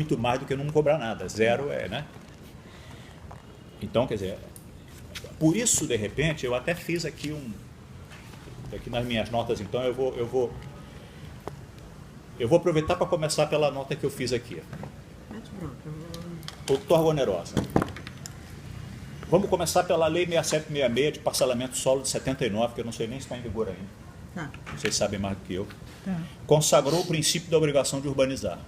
muito mais do que não cobrar nada. Zero é, né? Então, quer dizer, por isso, de repente, eu até fiz aqui aqui nas minhas notas, então eu vou aproveitar para começar pela nota que eu fiz aqui. Outorga onerosa. Vamos começar pela Lei 6766 de parcelamento solo de 79, que eu não sei nem se está em vigor ainda. Tá. Vocês sabem mais do que eu. Tá. Consagrou o princípio da obrigação de urbanizar.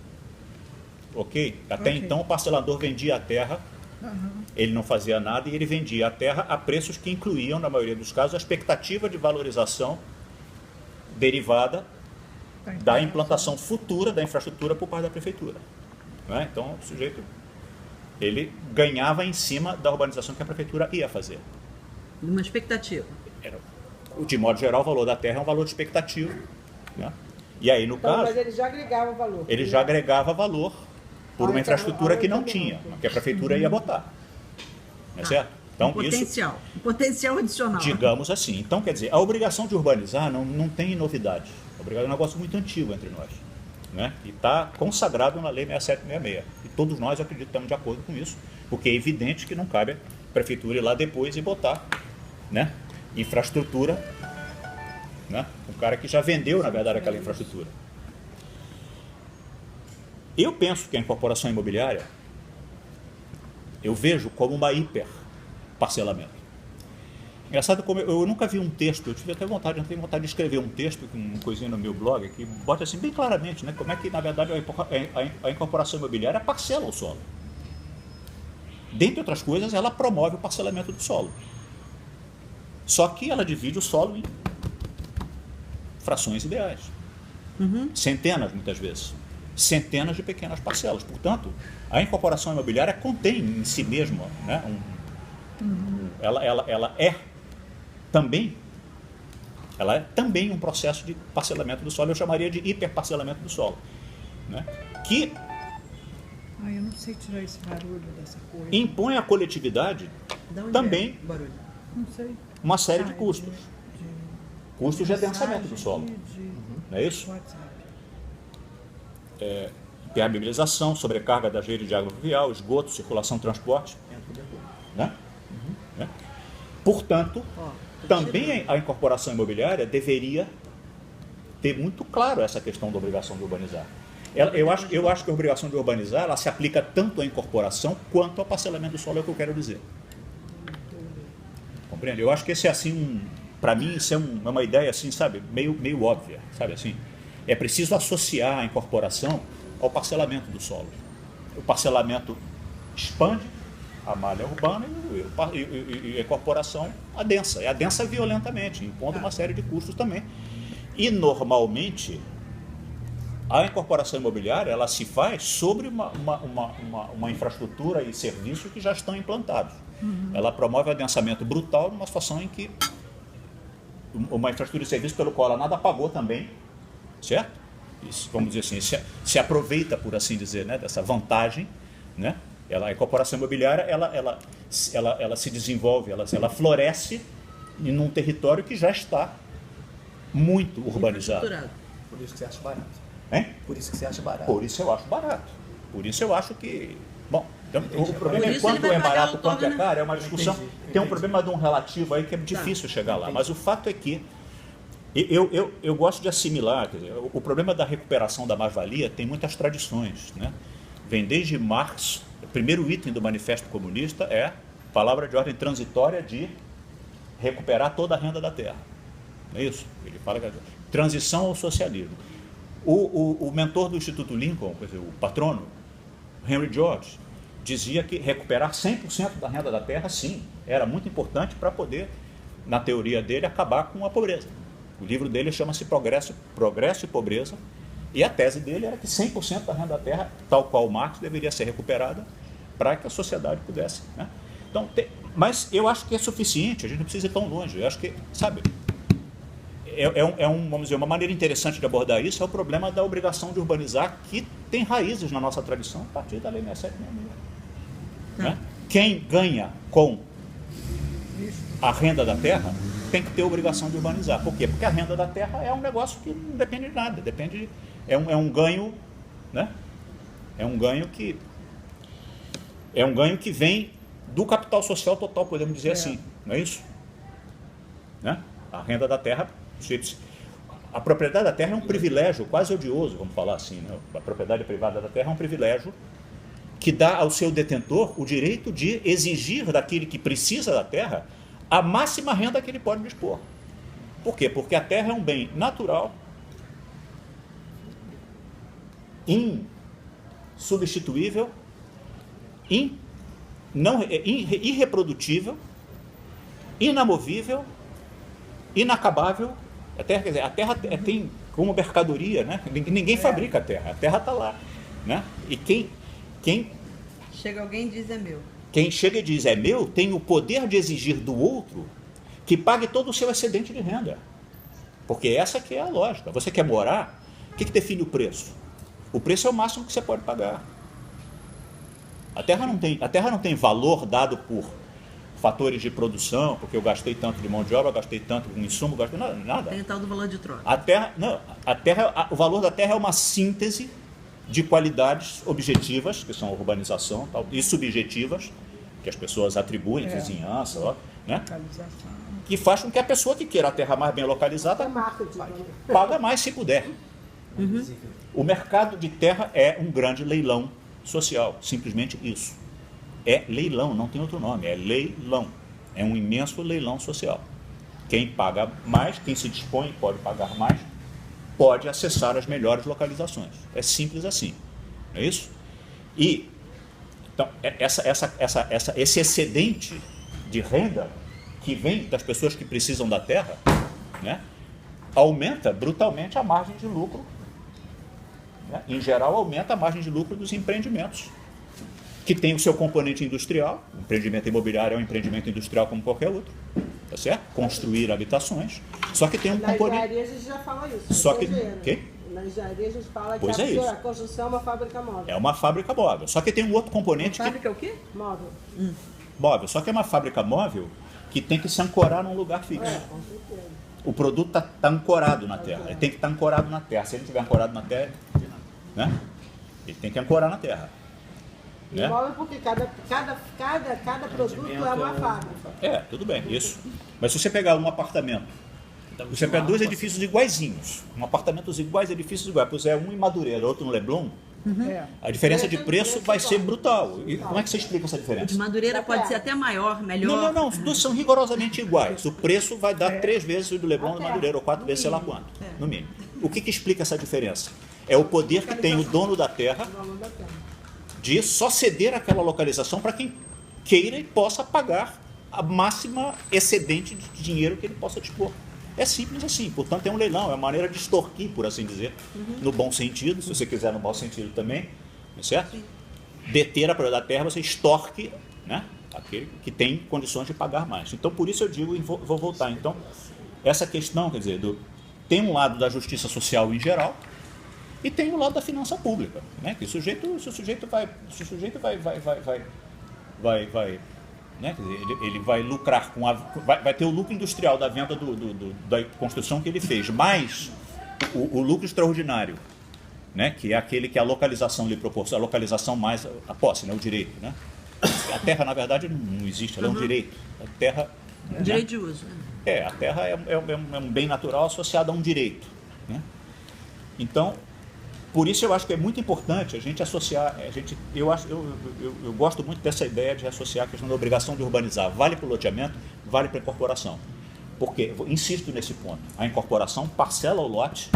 Ok? Até Ok. então o parcelador vendia a terra, ele não fazia nada e ele vendia a terra a preços que incluíam, na maioria dos casos, a expectativa de valorização derivada da implantação futura da infraestrutura por parte da prefeitura. Não é? Então o sujeito, ele ganhava em cima da urbanização que a prefeitura ia fazer. Uma expectativa. De modo geral, o valor da terra é um valor de expectativa. Né? E aí, no Então, caso, mas ele já agregava valor. ele já agregava valor por uma infraestrutura que não tinha, que a prefeitura ia botar. Não é certo? Então, Um potencial adicional. digamos assim. Então, quer dizer, a obrigação de urbanizar não tem novidade. É um negócio muito antigo entre nós. Né? E está consagrado na Lei 6766. E todos nós, eu acredito, estamos de acordo com isso, porque é evidente que não cabe a prefeitura ir lá depois e botar, né, infraestrutura, né, um cara que já vendeu, na verdade, aquela infraestrutura. Eu penso que a incorporação imobiliária, eu vejo como uma hiperparcelamento. Engraçado como eu nunca vi um texto, eu tive até vontade, eu tenho vontade de escrever um texto, uma coisinha no meu blog, que bota assim bem claramente, né, como é que, na verdade, a incorporação imobiliária parcela o solo. Dentre outras coisas, ela promove o parcelamento do solo. Só que ela divide o solo em frações ideais. Centenas, muitas vezes. Centenas de pequenas parcelas. Portanto, a incorporação imobiliária contém em si mesma, né, ela é também um processo de parcelamento do solo. Eu chamaria de hiperparcelamento do solo. Né, que Ai, eu não sei tirar esse barulho dessa coisa. impõe à coletividade Da onde também é o barulho? Não sei. uma série de Ah, custos. Custos de adensamento do solo. Não é isso? WhatsApp. Impermeabilização, sobrecarga das redes de água pluvial, esgoto, circulação, transporte. Né? Né? Portanto, também a incorporação imobiliária deveria ter muito claro essa questão da obrigação de urbanizar. Eu acho que a obrigação de urbanizar ela se aplica tanto à incorporação quanto ao parcelamento do solo, é o que eu quero dizer. Compreende? Eu acho que esse é assim, para mim, isso é uma ideia assim, sabe, meio óbvia, sabe assim. É preciso associar a incorporação ao parcelamento do solo. O parcelamento expande a malha urbana e a incorporação adensa. E adensa violentamente, impondo uma série de custos também. E, normalmente, a incorporação imobiliária ela se faz sobre uma infraestrutura e serviço que já estão implantados. Ela promove o adensamento brutal numa situação em que uma infraestrutura e serviço pelo qual ela nada pagou também, certo? Isso, vamos dizer assim, se aproveita, por assim dizer, né, dessa vantagem, né? A incorporação imobiliária ela se desenvolve, ela floresce em um território que já está muito urbanizado. Por isso que você acha barato. Hein? Por isso que você acha barato. Por isso eu acho barato. Por isso eu acho que... Bom, então, o problema Por é isso quanto ele vai é pagar barato, o quanto é outorga, caro, é uma discussão. Tem um problema de um relativo aí que é difícil chegar lá. Mas o fato é que eu gosto de assimilar, quer dizer, o problema da recuperação da mais-valia tem muitas tradições. Né? Vem desde Marx, o primeiro item do Manifesto Comunista é palavra de ordem transitória de recuperar toda a renda da terra. Não é isso? Ele fala que é transição ao socialismo. O mentor do Instituto Lincoln, quer dizer, o patrono, Henry George, dizia que recuperar 100% da renda da terra, sim, era muito importante para poder, na teoria dele, acabar com a pobreza. O livro dele chama-se Progresso e Pobreza, e a tese dele era que 100% da renda da terra, tal qual Marx, deveria ser recuperada para que a sociedade pudesse. Né? Então, mas eu acho que é suficiente, a gente não precisa ir tão longe. Eu acho que, sabe, vamos dizer, uma maneira interessante de abordar isso é o problema da obrigação de urbanizar, que tem raízes na nossa tradição a partir da Lei 6766. Né? Quem ganha com a renda da terra tem que ter a obrigação de urbanizar. Por quê? Porque a renda da terra é um negócio que não depende de nada, é um ganho, né, É um ganho que vem do capital social total, podemos dizer assim, não é isso? Né? A renda da terra, a propriedade da terra é um privilégio quase odioso, vamos falar assim, né? A propriedade privada da terra é um privilégio que dá ao seu detentor o direito de exigir daquele que precisa da terra a máxima renda que ele pode dispor. Por quê? Porque a terra é um bem natural, insubstituível, irreprodutível, inamovível, inacabável. A terra, quer dizer, a terra tem como mercadoria, né? Ninguém fabrica a terra está lá, né? E quem Chega alguém e diz é meu. quem chega e diz é meu, tem o poder de exigir do outro que pague todo o seu excedente de renda. Porque essa que é a lógica. Você quer morar, o que define o preço? O preço é o máximo que você pode pagar. A terra não tem valor dado por fatores de produção, porque eu gastei tanto de mão de obra, gastei tanto de insumo, gastei nada. Tem o tal do valor de troca. O valor da terra é uma síntese de qualidades objetivas, que são urbanização tal, e subjetivas, que as pessoas atribuem, vizinhança, né? Localização. Que faz com que a pessoa que queira a terra mais bem localizada paga mais se puder. O mercado de terra é um grande leilão social, simplesmente isso. É leilão, não tem outro nome, é leilão. É um imenso leilão social. Quem paga mais, quem se dispõe pode pagar mais, pode acessar as melhores localizações. É simples assim, não é isso? E então, esse excedente de renda que vem das pessoas que precisam da terra, né, aumenta brutalmente a margem de lucro. Né? Em geral, aumenta a margem de lucro dos empreendimentos, que tem o seu componente industrial. O empreendimento imobiliário é um empreendimento industrial como qualquer outro, tá certo? Construir habitações, só que tem um componente... Na engenharia a gente já fala isso. Só que... Quê? Na engenharia a gente fala Pois que é isso. a construção é uma fábrica móvel. É uma fábrica móvel, só que tem um outro componente Fábrica é o quê? Móvel. móvel, só que é uma fábrica móvel que tem que se ancorar num lugar fixo. Com certeza. O produto está ancorado na terra, ele tem que estar ancorado na terra. Se ele não estiver ancorado na terra, né, ele tem que ancorar na terra. Né? Móvel porque cada produto é uma fábrica. Tudo bem, isso. Mas se você pegar um apartamento, você pega dois edifícios iguaizinhos, apartamentos iguais, edifícios iguais, puser um em Madureira, outro no Leblon, a diferença de preço vai ser brutal. E como é que você explica essa O de diferença? Madureira pode ser até maior, melhor. Não, os dois são rigorosamente iguais. O preço vai dar 3 vezes o do Leblon e do Madureira, ou 4 vezes, sei lá quanto, no mínimo. O que explica essa diferença? É o poder que tem o dono da terra de só ceder aquela localização para quem queira e possa pagar a máxima excedente de dinheiro que ele possa dispor. É simples assim, portanto é um leilão, é uma maneira de extorquir, por assim dizer, no bom sentido, se você quiser no mau sentido também, certo? Deter a propriedade da terra, você extorque, né, aquele que tem condições de pagar mais. Então por isso eu digo, e vou voltar, então, essa questão, quer dizer, tem um lado da justiça social em geral, e tem o lado da finança pública, né? Que se o sujeito vai, né? Quer dizer, ele vai lucrar com vai ter o lucro industrial da venda da construção que ele fez, mais o lucro extraordinário, né? Que é aquele que a localização lhe proporciona, a localização mais a posse, né? O direito, né? A terra na verdade não existe, ela é um direito. A terra, Direito de uso. a terra é um bem natural associado a um direito, né? Então, por isso eu acho que é muito importante a gente associar, eu gosto muito dessa ideia de associar a questão da obrigação de urbanizar, vale para o loteamento, vale para a incorporação. Porque, insisto nesse ponto, a incorporação parcela o lote.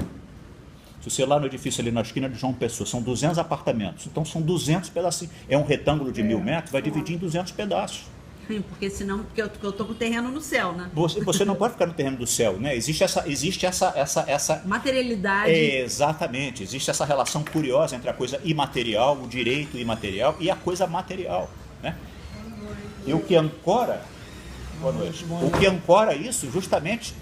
Se você lá no edifício ali na esquina de João Pessoa, são 200 apartamentos, então são 200 pedacinhos, é um retângulo de 1000 metros, vai dividir em 200 pedaços. Sim, porque senão, porque eu estou com o terreno no céu, né? Você não pode ficar no terreno do céu, né? Existe essa Materialidade. Exatamente, existe essa relação curiosa entre a coisa imaterial, o direito imaterial e a coisa material, né? E o que ancora, boa noite, o que ancora isso, justamente,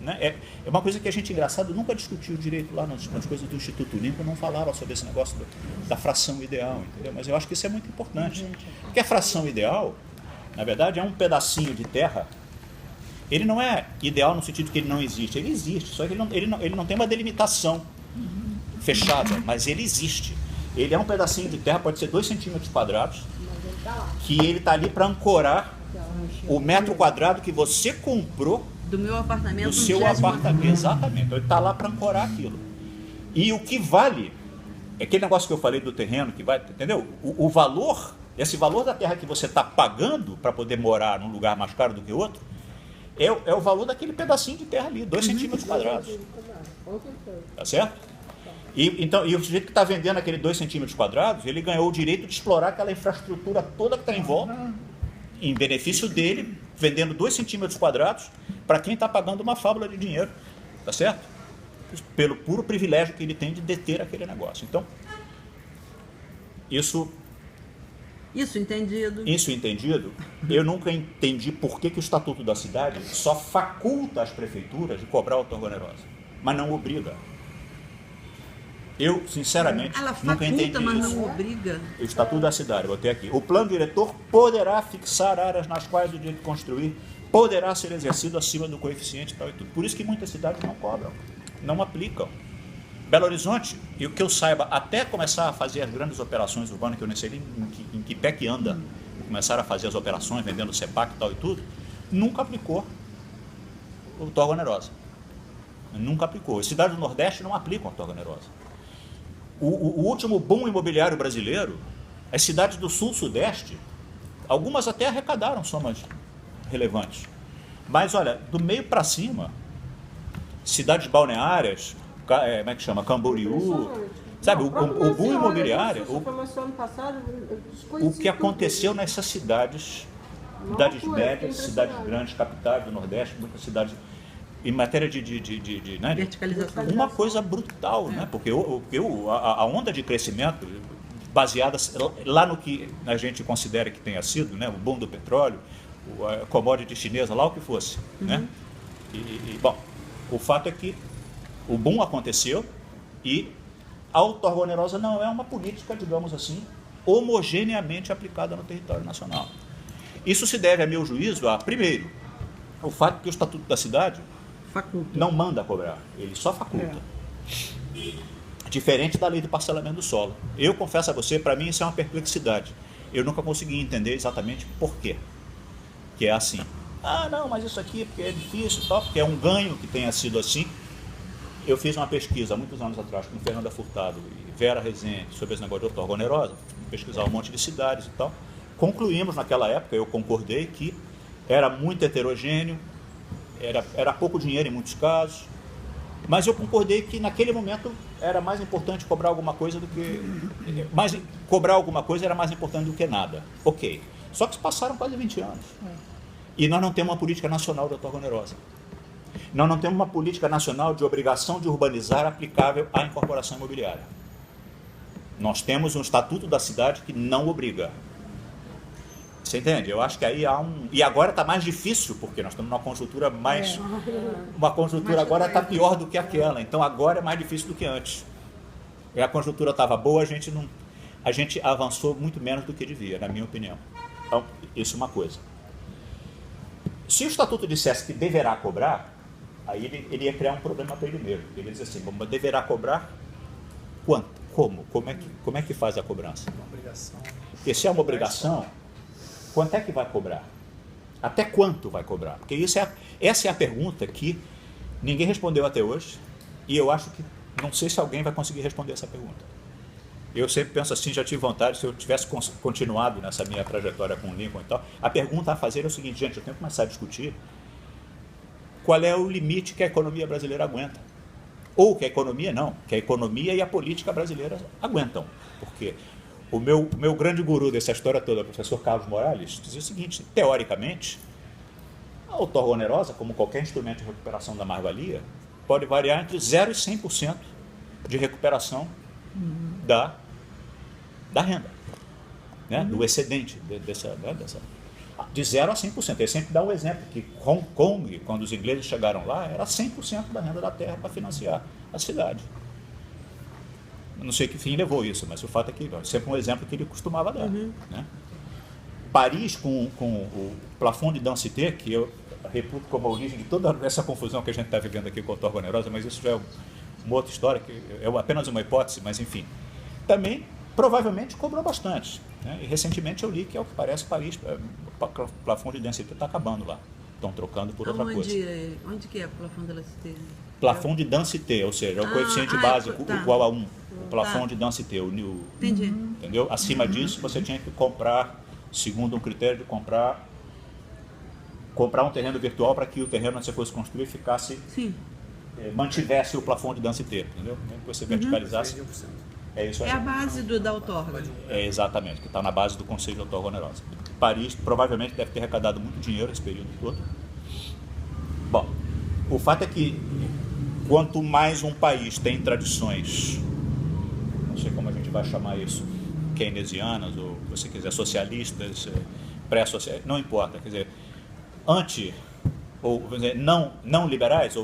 né, é uma coisa que a gente, engraçado, nunca discutiu o direito lá nas coisas do Instituto Olímpico, não falava sobre esse negócio da fração ideal, entendeu? Mas eu acho que isso é muito importante, porque a fração ideal, na verdade, é um pedacinho de terra. Ele não é ideal no sentido que ele não existe. Ele existe, só que ele não tem uma delimitação fechada, mas ele existe. Ele é um pedacinho de terra, pode ser 2 centímetros quadrados, que ele está ali para ancorar o metro quadrado que você comprou Do meu apartamento. do seu apartamento. Exatamente. Então, ele está lá para ancorar aquilo. E o que vale, é aquele negócio que eu falei do terreno, que vai, entendeu? O valor, esse valor da terra que você está pagando para poder morar num lugar mais caro do que outro, é o valor daquele pedacinho de terra ali, 2 centímetros quadrados. Tá certo? E o sujeito que está vendendo aquele 2 centímetros quadrados, ele ganhou o direito de explorar aquela infraestrutura toda que está em volta, em benefício dele, vendendo 2 centímetros quadrados para quem está pagando uma fábula de dinheiro. Tá certo? Pelo puro privilégio que ele tem de deter aquele negócio. Então, Isso entendido, eu nunca entendi por que o Estatuto da Cidade só faculta as prefeituras de cobrar outorga onerosa, mas não obriga. Eu, sinceramente, nunca entendi isso. Mas não obriga. O Estatuto da Cidade, botei aqui. O plano diretor poderá fixar áreas nas quais o direito de construir poderá ser exercido acima do coeficiente tal e tudo. Por isso que muitas cidades não cobram, não aplicam. Belo Horizonte, e o que eu saiba, até começar a fazer as grandes operações urbanas, que eu nem sei em que pé que anda, começaram a fazer as operações, vendendo CEPAC e tal e tudo, nunca aplicou outorga onerosa. Nunca aplicou. As cidades do Nordeste não aplicam outorga onerosa. O último boom imobiliário brasileiro, as cidades do Sul-Sudeste, algumas até arrecadaram somas relevantes. Mas, olha, do meio para cima, cidades balneárias, como é que chama? Camboriú, sabe, o boom imobiliário, o que aconteceu nessas cidades médias, cidades grandes, capitais do Nordeste, muitas cidades, em matéria de verticalização. Uma coisa brutal, né? Porque a onda de crescimento baseada lá no que a gente considera que tenha sido, né? O boom do petróleo, a commodity chinesa, lá o que fosse, né? Bom, o fato é que o boom aconteceu e a outorga onerosa não é uma política, digamos assim, homogeneamente aplicada no território nacional. Isso se deve, a meu juízo, primeiro, o fato que o Estatuto da Cidade não manda cobrar, ele só faculta. Diferente da lei do parcelamento do solo. Eu confesso a você, para mim isso é uma perplexidade. Eu nunca consegui entender exatamente por quê. Que é assim. Não, mas isso aqui porque é difícil e tal, porque é um ganho que tenha sido assim. Eu fiz uma pesquisa há muitos anos atrás com Fernanda Furtado e Vera Rezende sobre esse negócio de outorga onerosa, pesquisar um monte de cidades e tal. Concluímos naquela época, eu concordei, que era muito heterogêneo, era pouco dinheiro em muitos casos, mas eu concordei que naquele momento era mais importante cobrar alguma coisa do que... cobrar alguma coisa era mais importante do que nada. Ok. Só que passaram quase 20 anos. E nós não temos uma política nacional de outorga onerosa. Nós não temos uma política nacional de obrigação de urbanizar aplicável à incorporação imobiliária. Nós temos um Estatuto da Cidade que não obriga. Você entende? Eu acho que aí há um... E agora está mais difícil, porque nós estamos numa conjuntura mais... Uma conjuntura agora está pior do que aquela. Então agora é mais difícil do que antes. E a conjuntura estava boa, a gente avançou muito menos do que devia, na minha opinião. Então, isso é uma coisa. Se o Estatuto dissesse que deverá cobrar, aí ele ia criar um problema para ele mesmo. Ele diz assim, mas deverá cobrar quanto? Como? Como é que faz a cobrança? Uma obrigação. Porque se é uma obrigação, quanto é que vai cobrar? Até quanto vai cobrar? Porque essa é a pergunta que ninguém respondeu até hoje, e eu acho que não sei se alguém vai conseguir responder essa pergunta. Eu sempre penso assim, já tive vontade, se eu tivesse continuado nessa minha trajetória com o Lincoln e tal, a pergunta a fazer é o seguinte, gente, eu tenho que começar a discutir qual é o limite que a economia brasileira aguenta. Ou que a economia que a economia e a política brasileira aguentam. Porque o meu grande guru dessa história toda, o professor Carlos Morales, dizia o seguinte, teoricamente, a outorga onerosa, como qualquer instrumento de recuperação da mais-valia, pode variar entre 0% e 100% de recuperação da renda, né? Do excedente dessa de 0% a 100%. Ele sempre dá um exemplo, que Hong Kong, quando os ingleses chegaram lá, era 100% da renda da terra para financiar a cidade. Eu não sei que fim levou isso, mas o fato é que é sempre um exemplo que ele costumava dar. Né? Paris, com o plafond de densité, que eu reputo como a origem de toda essa confusão que a gente está vivendo aqui com a outorga onerosa, mas isso já é uma outra história, que é apenas uma hipótese, mas enfim. Também provavelmente cobrou bastante. Né? E recentemente eu li que, ao que parece, Paris, o plafond de densité está acabando lá. Estão trocando por outra coisa. Onde que é o plafond de densité? Plafond de densité, ou seja, é o coeficiente básico igual a 1. O plafond de densité, Entendi. entendeu? Acima disso, você tinha que comprar, segundo um critério de comprar um terreno virtual para que o terreno onde você fosse construir ficasse, mantivesse o plafond de densité, entendeu? Que você verticalizasse. É isso aí. É a base da outorga. É exatamente, que está na base do Conselho de Outorga Onerosa. Paris provavelmente deve ter arrecadado muito dinheiro esse período todo. Bom, o fato é que quanto mais um país tem tradições, não sei como a gente vai chamar isso, keynesianas ou, se você quiser, socialistas, pré-socialistas, não importa, quer dizer, ou vamos dizer, não liberais,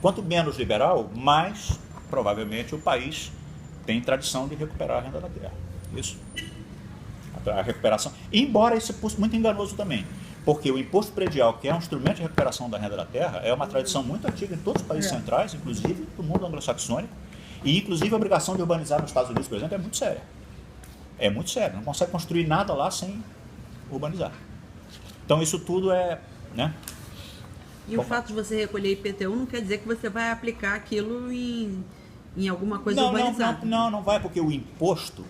quanto menos liberal, mais provavelmente o país tem tradição de recuperar a renda da terra. Isso. A recuperação. Embora isso fosse muito enganoso também, porque o imposto predial, que é um instrumento de recuperação da renda da terra, é uma tradição muito antiga em todos os países centrais, inclusive do mundo anglo-saxônico, e inclusive a obrigação de urbanizar nos Estados Unidos, por exemplo, é muito séria. É muito sério. Não consegue construir nada lá sem urbanizar. Então isso tudo é... Né? E o fato de você recolher IPTU não quer dizer que você vai aplicar aquilo em alguma coisa urbanizada. Não vai, porque o imposto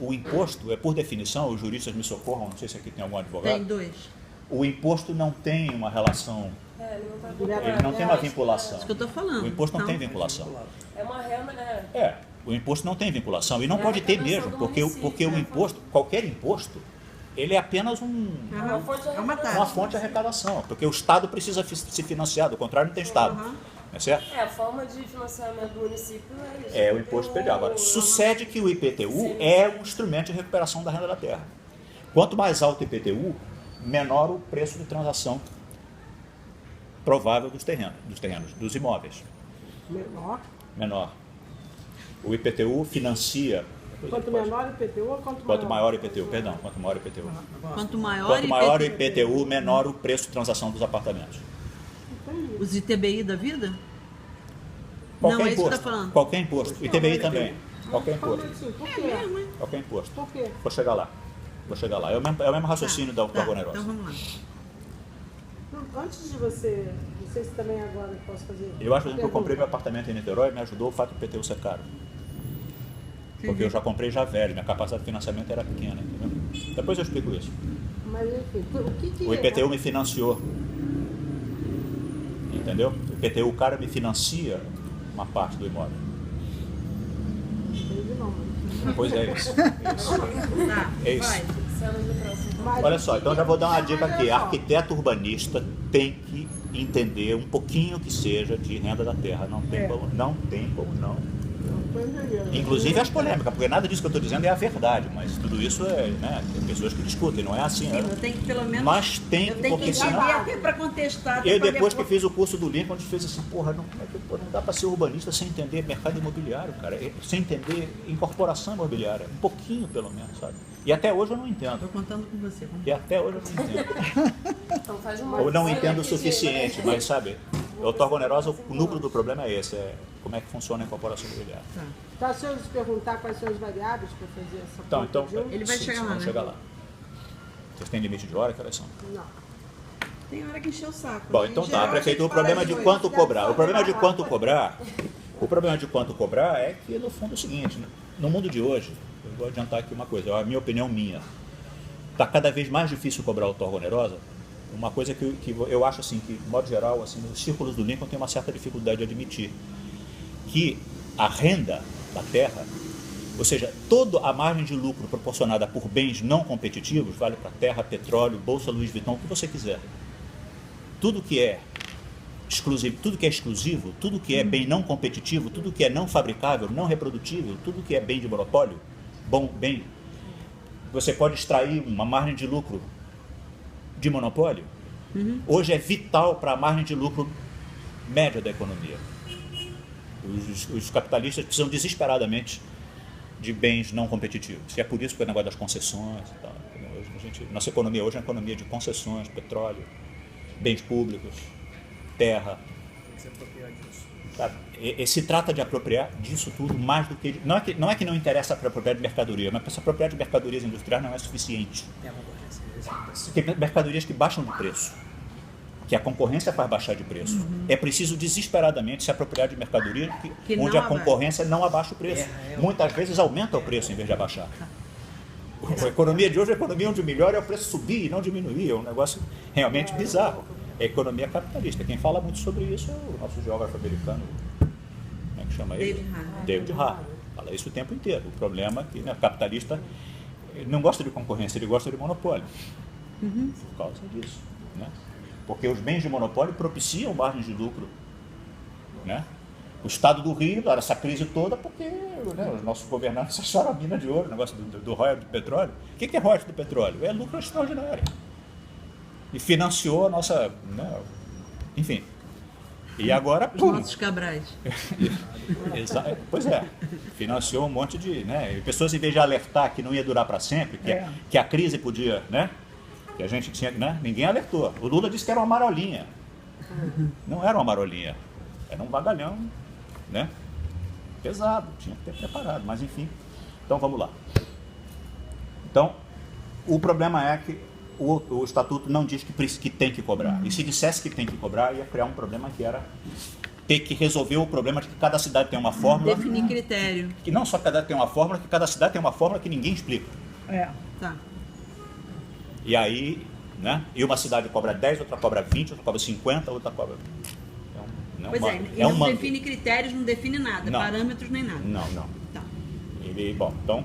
é, por definição, os juristas me socorram, não sei se aqui tem algum advogado. Tem dois. O imposto não tem uma relação, ele não tem uma vinculação. Isso que eu estou falando. O imposto não tem vinculação. É uma renda, O imposto não tem vinculação, e não pode ter mesmo, porque o imposto, qualquer imposto, ele é apenas uma fonte de arrecadação, porque o Estado precisa se financiar, do contrário não tem Estado. É certo? A forma de financiamento do município é isso. É o imposto predial. Agora, sucede que o IPTU é um instrumento de recuperação da renda da terra. Quanto mais alto o IPTU, menor o preço de transação provável dos terrenos, dos imóveis. Menor. O IPTU financia... Quanto menor o IPTU ou quanto maior o IPTU? Perdão, quanto maior o IPTU. Quanto maior o IPTU, menor o preço de transação dos apartamentos. Os ITBI da vida? Qualquer não, é imposto, isso que você está falando. Qualquer imposto. ITBI também. Qualquer imposto. Por quê? Qualquer imposto. Por quê? Vou chegar lá. É o mesmo raciocínio da outorga onerosa. Então vamos lá. Não, antes de você, não sei se também agora eu posso fazer. Eu acho que eu comprei meu apartamento em Niterói e me ajudou o fato do IPTU ser caro. Porque eu já comprei já velho, minha capacidade de financiamento era pequena, entendeu? Depois eu explico isso. Mas enfim, o que o IPTU me financiou. Entendeu? O IPTU, o cara me financia uma parte do imóvel. Pois é isso. É isso. Olha só, então já vou dar uma dica aqui. Arquiteto urbanista tem que entender um pouquinho que seja de renda da terra. Não tem como não. Inclusive as polêmicas, porque nada disso que eu estou dizendo é a verdade, mas tudo isso é, né, tem pessoas que discutem, não é assim. Sim, eu tenho que pelo menos. Mas tem, porque senão. Até para contestar. Eu depois que fiz o curso do Lincoln, a gente fez assim, não dá para ser urbanista sem entender mercado imobiliário, cara, sem entender incorporação imobiliária, um pouquinho pelo menos, sabe? E até hoje eu não entendo. Estou contando com você. E até hoje eu não entendo. Então faz uma Ou não entendo o suficiente, mas sabe, a outorga onerosa, o núcleo do problema é esse, é como é que funciona a incorporação imobiliária. Tá, se eu lhes perguntar quais são as variáveis para fazer essa Então, ele vai chegar lá, vamos né? chegar lá. Vocês têm limite de hora? Que horas são? Não. Tem hora que encher o saco. Bom, então tá, prefeitura, o problema de quanto cobrar. O problema de quanto cobrar é que, no fundo, é o seguinte, né? No mundo de hoje, eu vou adiantar aqui uma coisa, a minha opinião minha, está cada vez mais difícil cobrar outorga onerosa. Uma coisa que eu acho assim, que, de modo geral, assim, nos círculos do Lincoln tem uma certa dificuldade de admitir, que a renda da terra, ou seja, toda a margem de lucro proporcionada por bens não competitivos, vale para terra, petróleo, bolsa Louis Vuitton, o que você quiser. Tudo que é exclusivo, tudo que é bem não competitivo, tudo que é não fabricável, não reprodutível, tudo que é bem de monopólio, bem, você pode extrair uma margem de lucro de monopólio. Hoje é vital para a margem de lucro média da economia. Os capitalistas precisam desesperadamente de bens não competitivos. E é por isso que o negócio das concessões e tal. Nossa economia hoje é uma economia de concessões, petróleo, bens públicos, terra. Sabe? E se trata de apropriar disso tudo mais do que... Não é que não interessa para apropriar de mercadoria, mas para se apropriar de mercadorias industriais não é suficiente. Tem mercadorias que baixam de preço, que a concorrência faz baixar de preço. É preciso desesperadamente se apropriar de mercadoria onde a concorrência não abaixa o preço. Muitas vezes aumenta o preço em vez de abaixar. A economia de hoje é a economia onde o melhor é o preço subir e não diminuir. É um negócio realmente bizarro. É a economia capitalista. Quem fala muito sobre isso é o nosso geógrafo americano, como é que chama ele? David Harvey. Fala isso o tempo inteiro. O problema é que o capitalista não gosta de concorrência, ele gosta de monopólio. Por causa disso. Né? Porque os bens de monopólio propiciam margens de lucro. Né? O Estado do Rio, essa crise toda, porque os nossos governantes acharam a mina de ouro, o negócio do royalty do petróleo. O que é royalty do petróleo? É lucro extraordinário. E financiou a nossa... Né? Enfim. E agora... Os nossos Cabrais. Pois é. Financiou um monte de... Né? Pessoas, em vez de alertar que não ia durar para sempre, que a crise podia... Né? Que a gente tinha... Né? Ninguém alertou. O Lula disse que era uma marolinha. Não era uma marolinha. Era um vagalhão, né? Pesado, tinha que ter preparado, mas enfim. Então vamos lá. Então, o problema é que o estatuto não diz que tem que cobrar. E se dissesse que tem que cobrar, ia criar um problema que era ter que resolver o problema de que cada cidade tem uma fórmula. Definir critério. Que não só cada cidade tem uma fórmula, que cada cidade tem uma fórmula que ninguém explica. Tá. E aí, né? E uma cidade cobra 10, outra cobra 20, outra cobra 50, outra cobra... Pois é, ele não define critérios, não define nada, parâmetros nem nada. Não. Tá. Bom, então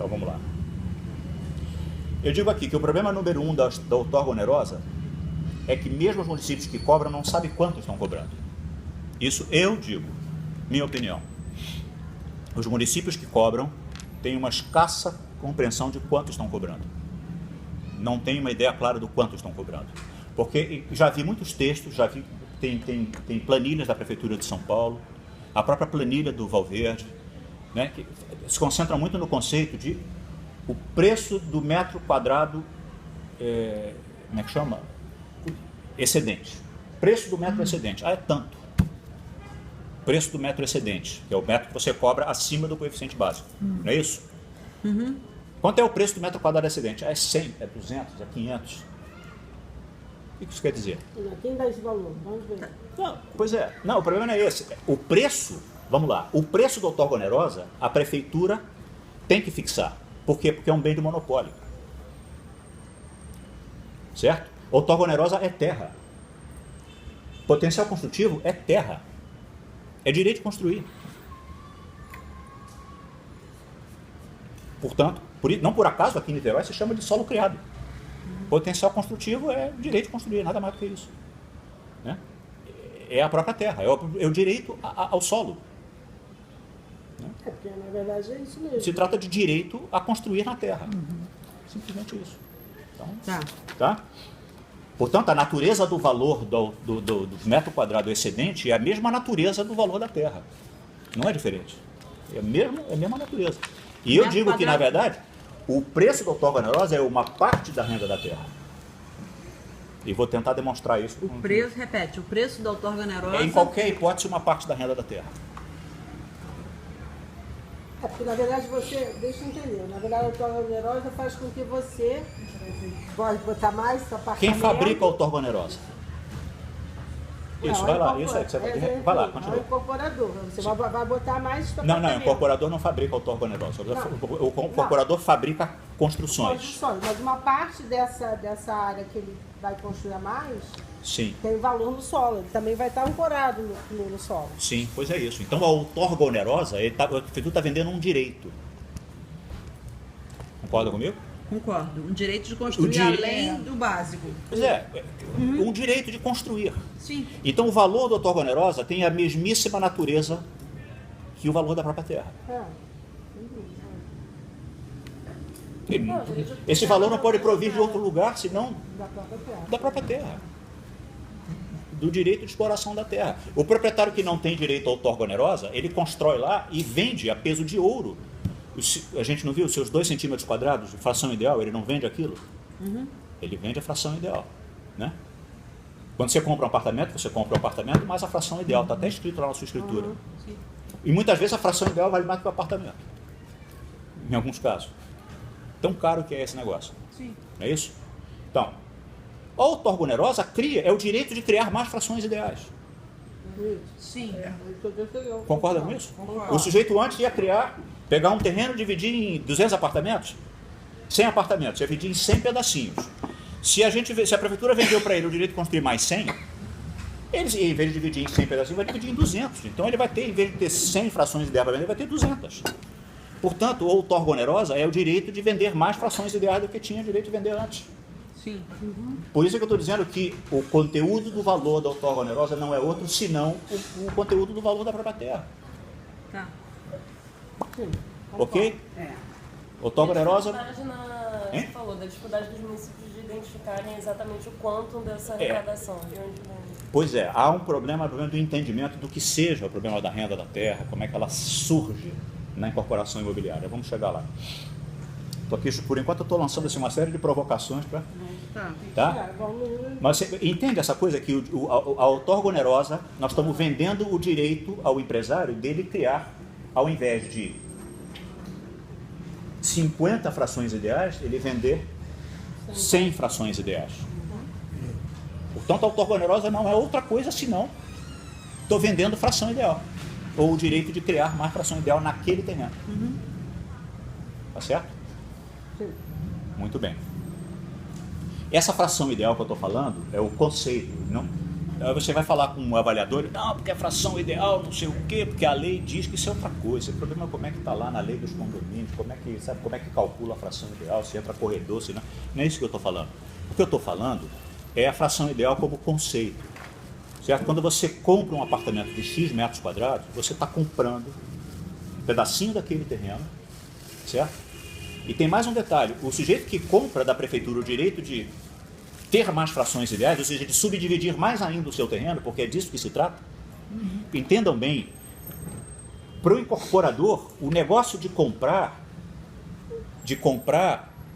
vamos lá. Eu digo aqui que o problema número 1 da outorga onerosa é que mesmo os municípios que cobram não sabem quanto estão cobrando. Isso eu digo, minha opinião. Os municípios que cobram têm uma escassa compreensão de quanto estão cobrando. Não têm uma ideia clara do quanto estão cobrando. Porque já vi muitos textos, tem planilhas da Prefeitura de São Paulo, a própria planilha do Valverde, né, que se concentra muito no conceito de o preço do metro quadrado, como é que chama? Excedente. Preço do metro excedente. É tanto. Preço do metro excedente, que é o metro que você cobra acima do coeficiente básico. Não é isso? Quanto é o preço do metro quadrado excedente? É 100, é 200, é 500. O que isso quer dizer? Quem dá esse valor? Vamos ver. Não, pois é. Não, o problema não é esse. O preço, vamos lá, o preço da outorga onerosa, a prefeitura tem que fixar. Por quê? Porque é um bem de monopólio. Certo? Outorga onerosa é terra. Potencial construtivo é terra. É direito de construir. Portanto, não por acaso aqui em Niterói se chama de solo criado. Potencial construtivo é direito de construir, nada mais do que isso. Né? É a própria terra, é o direito ao solo. Né? Porque na verdade é isso mesmo. Se trata de direito a construir na terra. Simplesmente isso. Então, tá? Portanto, a natureza do valor do metro quadrado excedente é a mesma natureza do valor da terra. Não é diferente. É a mesma natureza. E eu digo que, na verdade, o preço da outorga onerosa é uma parte da renda da terra. E vou tentar demonstrar isso. O preço da outorga onerosa... É, em qualquer hipótese, uma parte da renda da terra. Porque, na verdade, deixa eu entender, na verdade, a outorga onerosa faz com que você pode botar mais apartamento... Quem fabrica a outorga onerosa? Isso, vai lá, vai lá, continua. É o incorporador, você vai botar mais... Não, o incorporador não fabrica a outorga onerosa. O incorporador fabrica construções. Mas uma parte dessa área que ele vai construir a mais, sim, tem valor no solo, ele também vai estar ancorado no solo. Sim, pois é isso. Então a outorga onerosa, a prefeitura está vendendo um direito. Concorda comigo? Concordo. Um direito de construir além do básico. Pois é, um direito de construir. Sim. Então o valor da outorga onerosa tem a mesmíssima natureza que o valor da própria terra. Esse valor não pode provir de outro lugar, senão da própria terra. Do direito de exploração da terra. O proprietário que não tem direito à outorga onerosa, ele constrói lá e vende a peso de ouro. A gente não viu os seus 2 centímetros quadrados de fração ideal? Ele não vende aquilo? Ele vende a fração ideal. Né? Quando você compra um apartamento mais a fração ideal, está até escrito lá na sua escritura. Sim. E muitas vezes a fração ideal vale mais que o apartamento. Em alguns casos. Tão caro que é esse negócio. Sim. Não é isso? Então, a outorga onerosa é o direito de criar mais frações ideais. Sim. Concorda com isso? Concordo. O sujeito antes ia pegar um terreno e dividir em 200 apartamentos, 100 apartamentos, ia dividir em 100 pedacinhos. Se a prefeitura vendeu para ele o direito de construir mais 100, ele, em vez de dividir em 100 pedacinhos, vai dividir em 200. Então ele vai ter, em vez de ter 100 frações ideais para vender, ele vai ter 200. Portanto, a outorga onerosa é o direito de vender mais frações ideais do que tinha direito de vender antes. Sim. Por isso que eu estou dizendo que o conteúdo do valor da outorga onerosa não é outro, senão o conteúdo do valor da própria terra. Tá. Ok? É. Outorga onerosa... Você falou da dificuldade dos municípios de identificarem exatamente o quantum dessa arrecadação, de onde vem. Pois é, há um problema do entendimento do que seja o problema da renda da terra, como é que ela surge na incorporação imobiliária. Vamos chegar lá. Aqui, por enquanto eu estou lançando assim, uma série de provocações para... Tá? Mas você entende essa coisa que a outorga onerosa, nós estamos vendendo o direito ao empresário dele criar, ao invés de 50 frações ideais, ele vender 100 frações ideais. Portanto, a outorga onerosa não é outra coisa senão estou vendendo fração ideal, ou o direito de criar mais fração ideal naquele terreno. Tá certo? Sim. Muito bem. Essa fração ideal que eu estou falando é o conceito. Não? Aí você vai falar com um avaliador, não, porque é fração ideal, não sei o quê, porque a lei diz que isso é outra coisa. O problema é como é que está lá na lei dos condomínios, como é que calcula a fração ideal, se entra corredor, se não. Não é isso que eu estou falando. O que eu estou falando é a fração ideal como conceito. Certo? Quando você compra um apartamento de X metros quadrados, você está comprando um pedacinho daquele terreno, certo? E tem mais um detalhe, o sujeito que compra da prefeitura o direito de ter mais frações ideais, ou seja, de subdividir mais ainda o seu terreno, porque é disso que se trata, entendam bem, para o incorporador, o negócio de comprar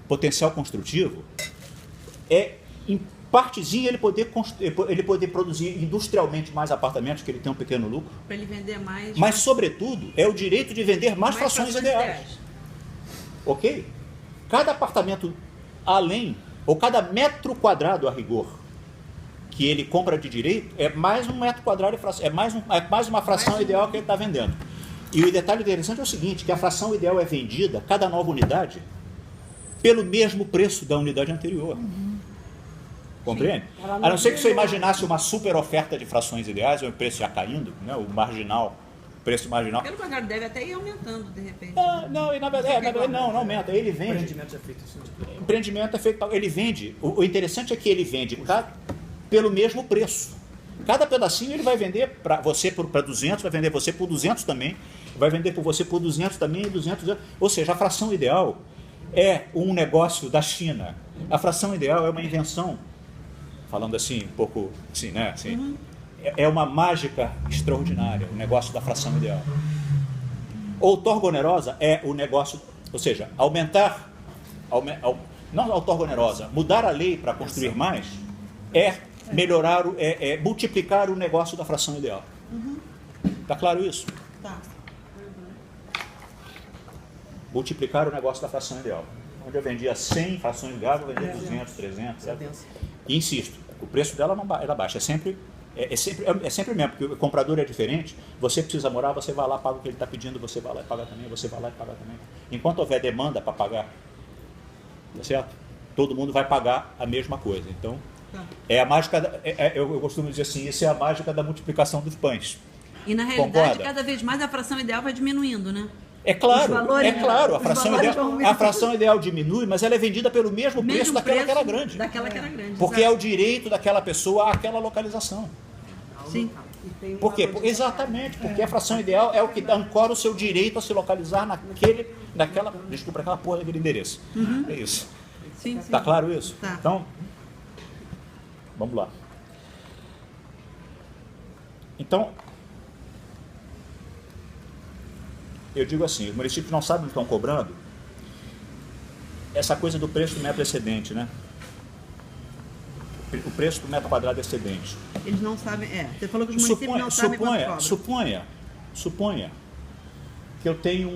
potencial construtivo é, em partezinha, ele poder produzir industrialmente mais apartamentos, que ele tem um pequeno lucro, Para ele vender mais. mas, sobretudo, é o direito de vender mais frações ideais. Ok? Cada apartamento além, ou cada metro quadrado a rigor, que ele compra de direito, é mais um metro quadrado, é mais uma fração ideal que ele está vendendo. E o detalhe interessante é o seguinte, que a fração ideal é vendida, cada nova unidade, pelo mesmo preço da unidade anterior. Compreende? A não ser que você imaginasse uma super oferta de frações ideais, o preço já caindo, né, o preço marginal. Pelo contrário, deve até ir aumentando de repente. Não, na verdade não aumenta. Ele vende. O empreendimento é feito assim. Empreendimento é feito. Ele vende. O interessante é que ele vende pelo mesmo preço. Cada pedacinho ele vai vender para você para 200, vai vender você por 200 também, vai vender por você por 200 também e 200. Ou seja, a fração ideal é um negócio da China. A fração ideal é uma invenção, falando assim, um pouco assim, né? Assim, é uma mágica extraordinária, o negócio da fração ideal. Outorga onerosa é o negócio, ou seja, não outorga onerosa, mudar a lei para construir mais é melhorar, multiplicar o negócio da fração ideal. Está claro isso? Tá. Multiplicar o negócio da fração ideal. Onde eu vendia 100 frações ideais, eu vendia 200, 300. E insisto, o preço dela não era baixo, é sempre mesmo, porque o comprador é diferente, você precisa morar, você vai lá, paga o que ele está pedindo, você vai lá e paga também, você vai lá e paga também. Enquanto houver demanda para pagar, tá certo? Todo mundo vai pagar a mesma coisa. Então, é a mágica, eu costumo dizer assim, isso é a mágica da multiplicação dos pães. E na realidade, Concorda? cada vez mais a fração ideal vai diminuindo, né? É claro, Os valores, a fração ideal diminui, mas ela é vendida pelo mesmo preço daquela que era grande. Daquela que era grande. Porque é o direito daquela pessoa àquela localização. Sim. Por quê? Exatamente, porque a fração ideal é o que ancora o seu direito a se localizar naquela porra daquele endereço. É isso. Sim, sim. Está claro isso? Tá. Então, vamos lá. Então, eu digo assim, os municípios não sabem o que estão cobrando, essa coisa do preço do metro excedente, né? o preço do metro quadrado excedente. Eles não sabem. Você falou que os municípios não sabem quanto cobra. Suponha que eu tenho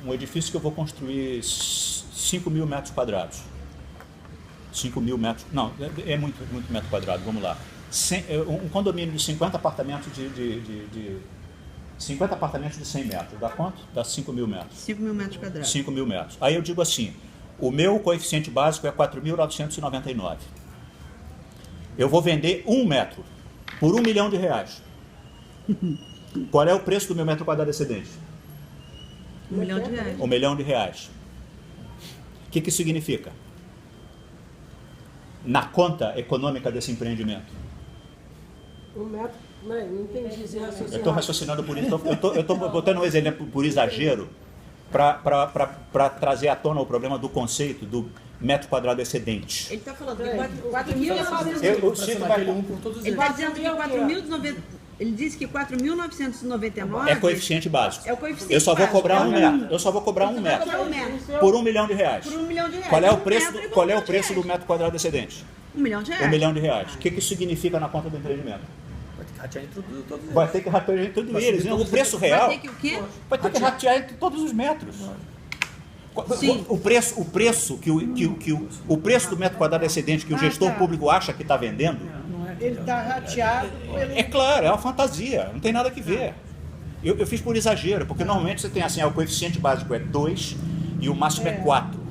um edifício que eu vou construir 5 mil metros quadrados. 5 mil metros. Não, é muito metro quadrado, vamos lá. Um condomínio de 50 apartamentos de 50 apartamentos de 100 metros. Dá quanto? Dá 5 mil metros. 5 mil metros quadrados. 5 mil metros. Aí eu digo assim, o meu coeficiente básico é 4.999. Eu vou vender 1 metro por R$1 milhão. Qual é o preço do meu metro quadrado excedente? R$1 milhão. R$1 milhão. O que isso significa? Na conta econômica desse empreendimento. 1 metro, não entendi esse raciocínio. Eu estou raciocinando por isso, eu estou botando um exemplo por exagero para trazer à tona o problema do conceito do metro quadrado excedente. Ele está falando que 4.900. Ele está dizendo que 4.090. Ele disse que 4.999 é coeficiente básico. É o coeficiente eu só vou básico. cobrar 1 metro. Eu só vou cobrar 1 metro. Por R$1 milhão. Por R$1 milhão. Qual é o preço do metro quadrado excedente? R$1 milhão. R$1 milhão. O que isso significa na conta do empreendimento? Vai ter que ratear entre todos eles. Vai ter que ratear entre todos eles. O preço real Vai ter que o quê? vai ter que ratear entre todos os metros. Sim. O preço o preço do metro quadrado excedente que o gestor público acha que está vendendo, Ele está rateado. é claro, é uma fantasia, não tem nada que ver. Eu fiz por exagero, porque normalmente você tem assim, o coeficiente básico é 2 e o máximo é 4.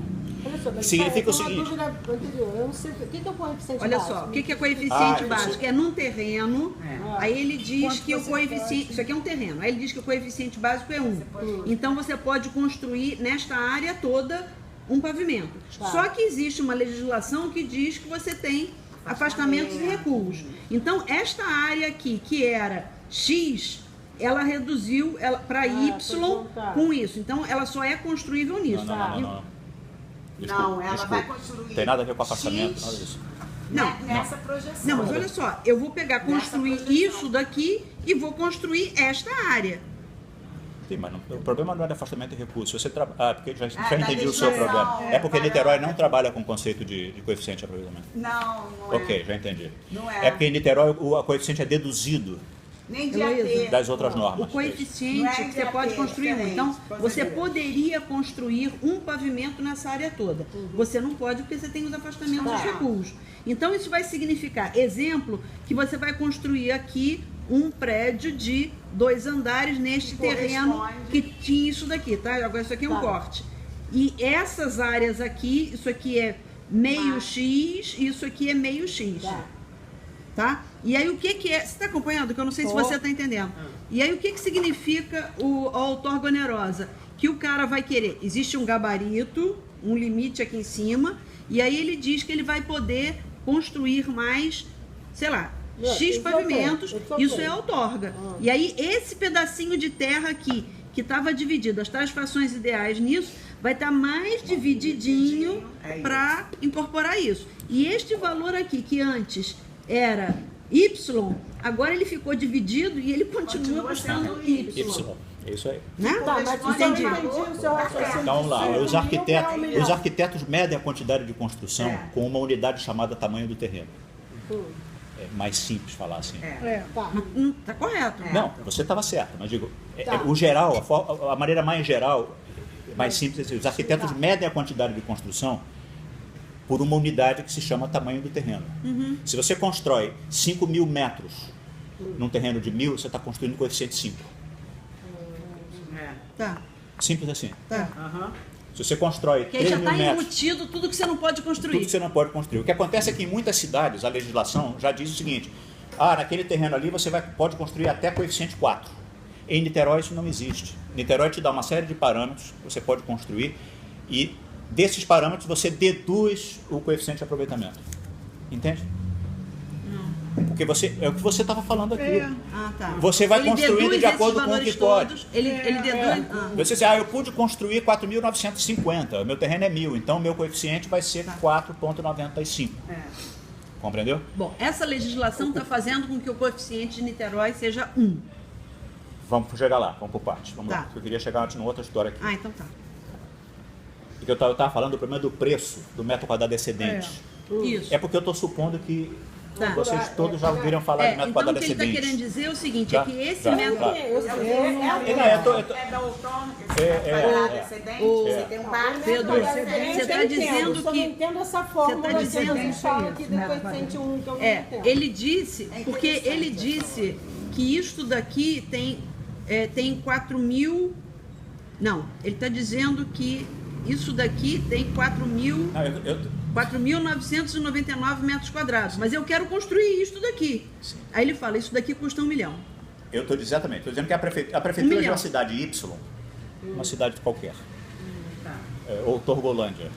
Olha só, mas Significa o uma seguinte. dúvida anterior. Eu não sei o que é o coeficiente Olha básico? só, o que é coeficiente isso- básico? É num terreno, aí ele diz Quanto que o você coeficiente. Isso aqui é um terreno, aí ele diz que o coeficiente básico é 1. Então você pode construir nesta área toda um pavimento. Tá. Só que existe uma legislação que diz que você tem afastamentos e recuos. Então, esta área aqui, que era X, ela reduziu para Y tá. com isso. Então, ela só é construível nisso. Não. Não, ela Desculpa. vai construir. Tem nada a ver com afastamento, X, nada disso. Não, nessa projeção. Não, mas olha só, eu vou pegar, construir isso daqui e vou construir esta área. Sim, mas o problema não é de afastamento e recurso. Você porque já da entendi o seu legislação. problema. É porque Niterói não trabalha com o conceito de coeficiente de aproveitamento. Não, não é. Ok, já entendi. Não é. É porque em Niterói o coeficiente é deduzido Nem de Heloísa, AT. das outras O normas. coeficiente Não é que você IAT, pode construir um. diferente. Então, você poderia construir um pavimento nessa área toda. Você não pode porque você tem os afastamentos e os recuos. Então, isso vai significar, exemplo, que você vai construir aqui um prédio de 2 andares neste terreno que tinha isso daqui, tá? Agora isso aqui é um corte. E essas áreas aqui, isso aqui é meio X, isso aqui é meio X. Tá? E aí o que é? Você está acompanhando? Que eu não sei se você está entendendo. E aí o que significa a outorga onerosa? Que o cara vai querer, existe um gabarito, um limite aqui em cima, e aí ele diz que ele vai poder construir mais, sei lá, X pavimentos, isso é outorga. E aí esse pedacinho de terra aqui, que estava dividido, as 3 frações ideais nisso, vai estar mais divididinho para incorporar isso. E este valor aqui, que antes era Y, agora ele ficou dividido e ele continua custando Y. É isso aí. Né? Tá, mas Entendi. eu entendi o seu raciocínio. Então vamos lá, os 5 mil para 1 milhão. arquitetos medem a quantidade de construção com uma unidade chamada tamanho do terreno. É mais simples falar assim. Tá. Tá correto. Não, você estava certo, mas digo, o geral, a maneira mais geral, mais simples, é assim, os arquitetos medem a quantidade de construção por uma unidade que se chama tamanho do terreno. Se você constrói 5 mil metros num terreno de 1.000, você está construindo coeficiente 5. Tá, Simples assim. tá. Se você constrói Que aí 3 já mil está metros, embutido tudo que você não pode tudo construir. que você não pode construir. O que acontece é que em muitas cidades a legislação já diz o seguinte: naquele terreno ali você pode construir até coeficiente 4. Em Niterói isso não existe. Niterói te dá uma série de parâmetros que você pode construir e desses parâmetros você deduz o coeficiente de aproveitamento. Entende? Porque é o que você estava falando aqui. Ah, tá. Você vai Ele construindo deduz de acordo esses com o que valores pode. todos, Ele deduz. Você diz, eu pude construir 4.950, meu terreno é 1.000, então meu coeficiente vai ser 4,95. Compreendeu? Bom, essa legislação está fazendo com que o coeficiente de Niterói seja 1. Vamos chegar lá, vamos por partes. Vamos Tá. lá. Eu queria chegar antes numa outra história aqui. Então tá. Porque eu estava falando do problema do preço do metro quadrado excedente. Isso. É porque eu estou supondo que Tá. vocês todos já ouviram falar de metro Então quadrado o que ele está excedente. querendo dizer é o seguinte, Tá, é que esse tá, método... tá. Eu sei. É da outrona, excedente, você tem um bar. Pedro, você está dizendo Eu não que... entendo essa forma. Você tá dizendo que fala que depois sente um que eu não entendo. Ele disse, porque ele disse que isto daqui tem 4.000... Não, ele está dizendo que isso daqui tem 4.999 metros quadrados, mas eu quero construir isto daqui. Sim. Aí ele fala, isso daqui custa 1 milhão. Eu estou exatamente, estou dizendo que a prefeitura de milhão. uma cidade Y, uma cidade qualquer, ou Torgolândia,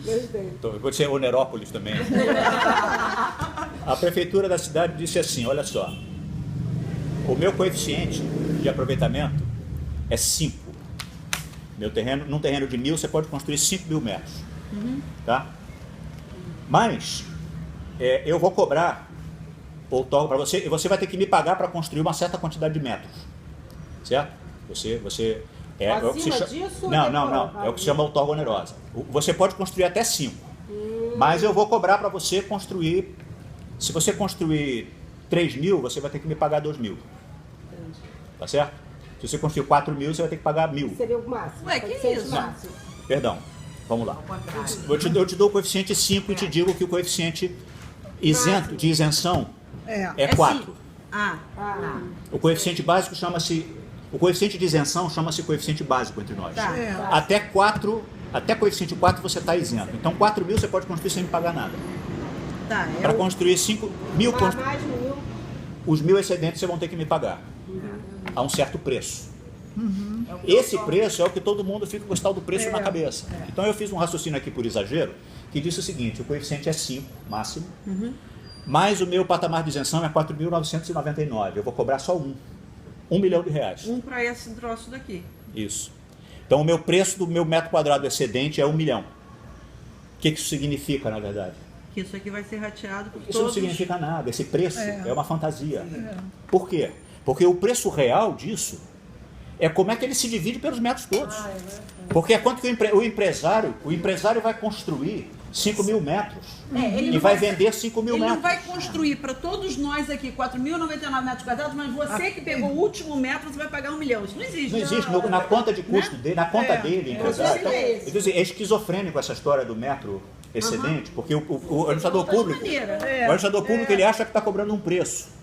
Gostei. pode ser Onerópolis também. A prefeitura da cidade disse assim, olha só, o meu coeficiente de aproveitamento é 5. Num terreno de 1.000 você pode construir 5.000 metros. Tá? Mas eu vou cobrar outorga para você e você vai ter que me pagar para construir uma certa quantidade de metros. Certo? Você é o que se chama... disso? Não. É o que se chama outorga onerosa. Você pode construir até 5. Mas eu vou cobrar para você construir... Se você construir 3.000, você vai ter que me pagar 2.000. Tá certo? Se você construir 4.000, você vai ter que pagar 1.000. Seria o máximo. Ué, que Pode ser isso? o máximo. Perdão, vamos lá. Eu te dou o coeficiente 5 e te digo que o coeficiente isento, de isenção é 4. 5. Ah, O coeficiente básico chama-se... O coeficiente de isenção chama-se coeficiente básico entre nós. Tá. Até coeficiente 4 você está isento. Então 4.000 você pode construir sem me pagar nada. tá. Para construir 5.000, Mais 1.000. os 1.000 excedentes você vão ter que me pagar. A um certo preço. Esse preço é o que todo mundo fica com esse tal do preço na cabeça. Então eu fiz um raciocínio aqui por exagero, que disse o seguinte, o coeficiente é 5, máximo, mas o meu patamar de isenção é 4.999. Eu vou cobrar só R$ 1 milhão. Para esse troço daqui. Isso. Então o meu preço do meu metro quadrado excedente é 1 milhão. O que isso significa, na verdade? Que isso aqui vai ser rateado por Isso todos... não significa nada. Esse preço é uma fantasia. Por quê? Porque o preço real disso é como é que ele se divide pelos metros todos. Porque é quanto que o empresário vai construir 5.000 metros ele e vai vender 5.000 Ele não metros. vai construir para todos nós aqui 4.099 metros quadrados, mas você que pegou o último metro, você vai pagar 1 milhão. Isso não existe. Não existe. Na conta de custo dele, na conta dele, empresário. Então, é esquizofrênico essa história do metro excedente, porque o administrador público, ele acha que está cobrando um preço.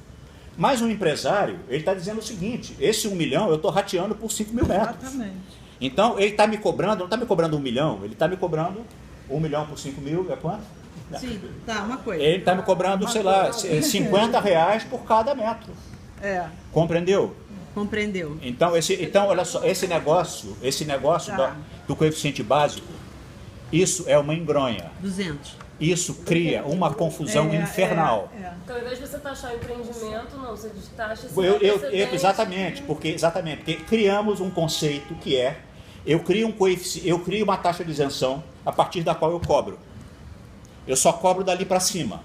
Mas um empresário, ele está dizendo o seguinte, esse 1 milhão eu estou rateando por 5.000 metros. Exatamente. Então, ele está me cobrando, não está me cobrando 1 milhão, ele está me cobrando 1 milhão por 5.000, é quanto? Sim, tá, uma coisa. Ele está me cobrando, sei lá, R$50 por cada metro. Compreendeu? Compreendeu. Então, olha só, esse negócio do coeficiente básico, isso é uma engronha. 200. Isso cria uma confusão infernal. Então, ao invés de você taxar o empreendimento, não, você taxa Exatamente, porque criamos um conceito que é, eu crio uma taxa de isenção a partir da qual eu cobro. Eu só cobro dali para cima.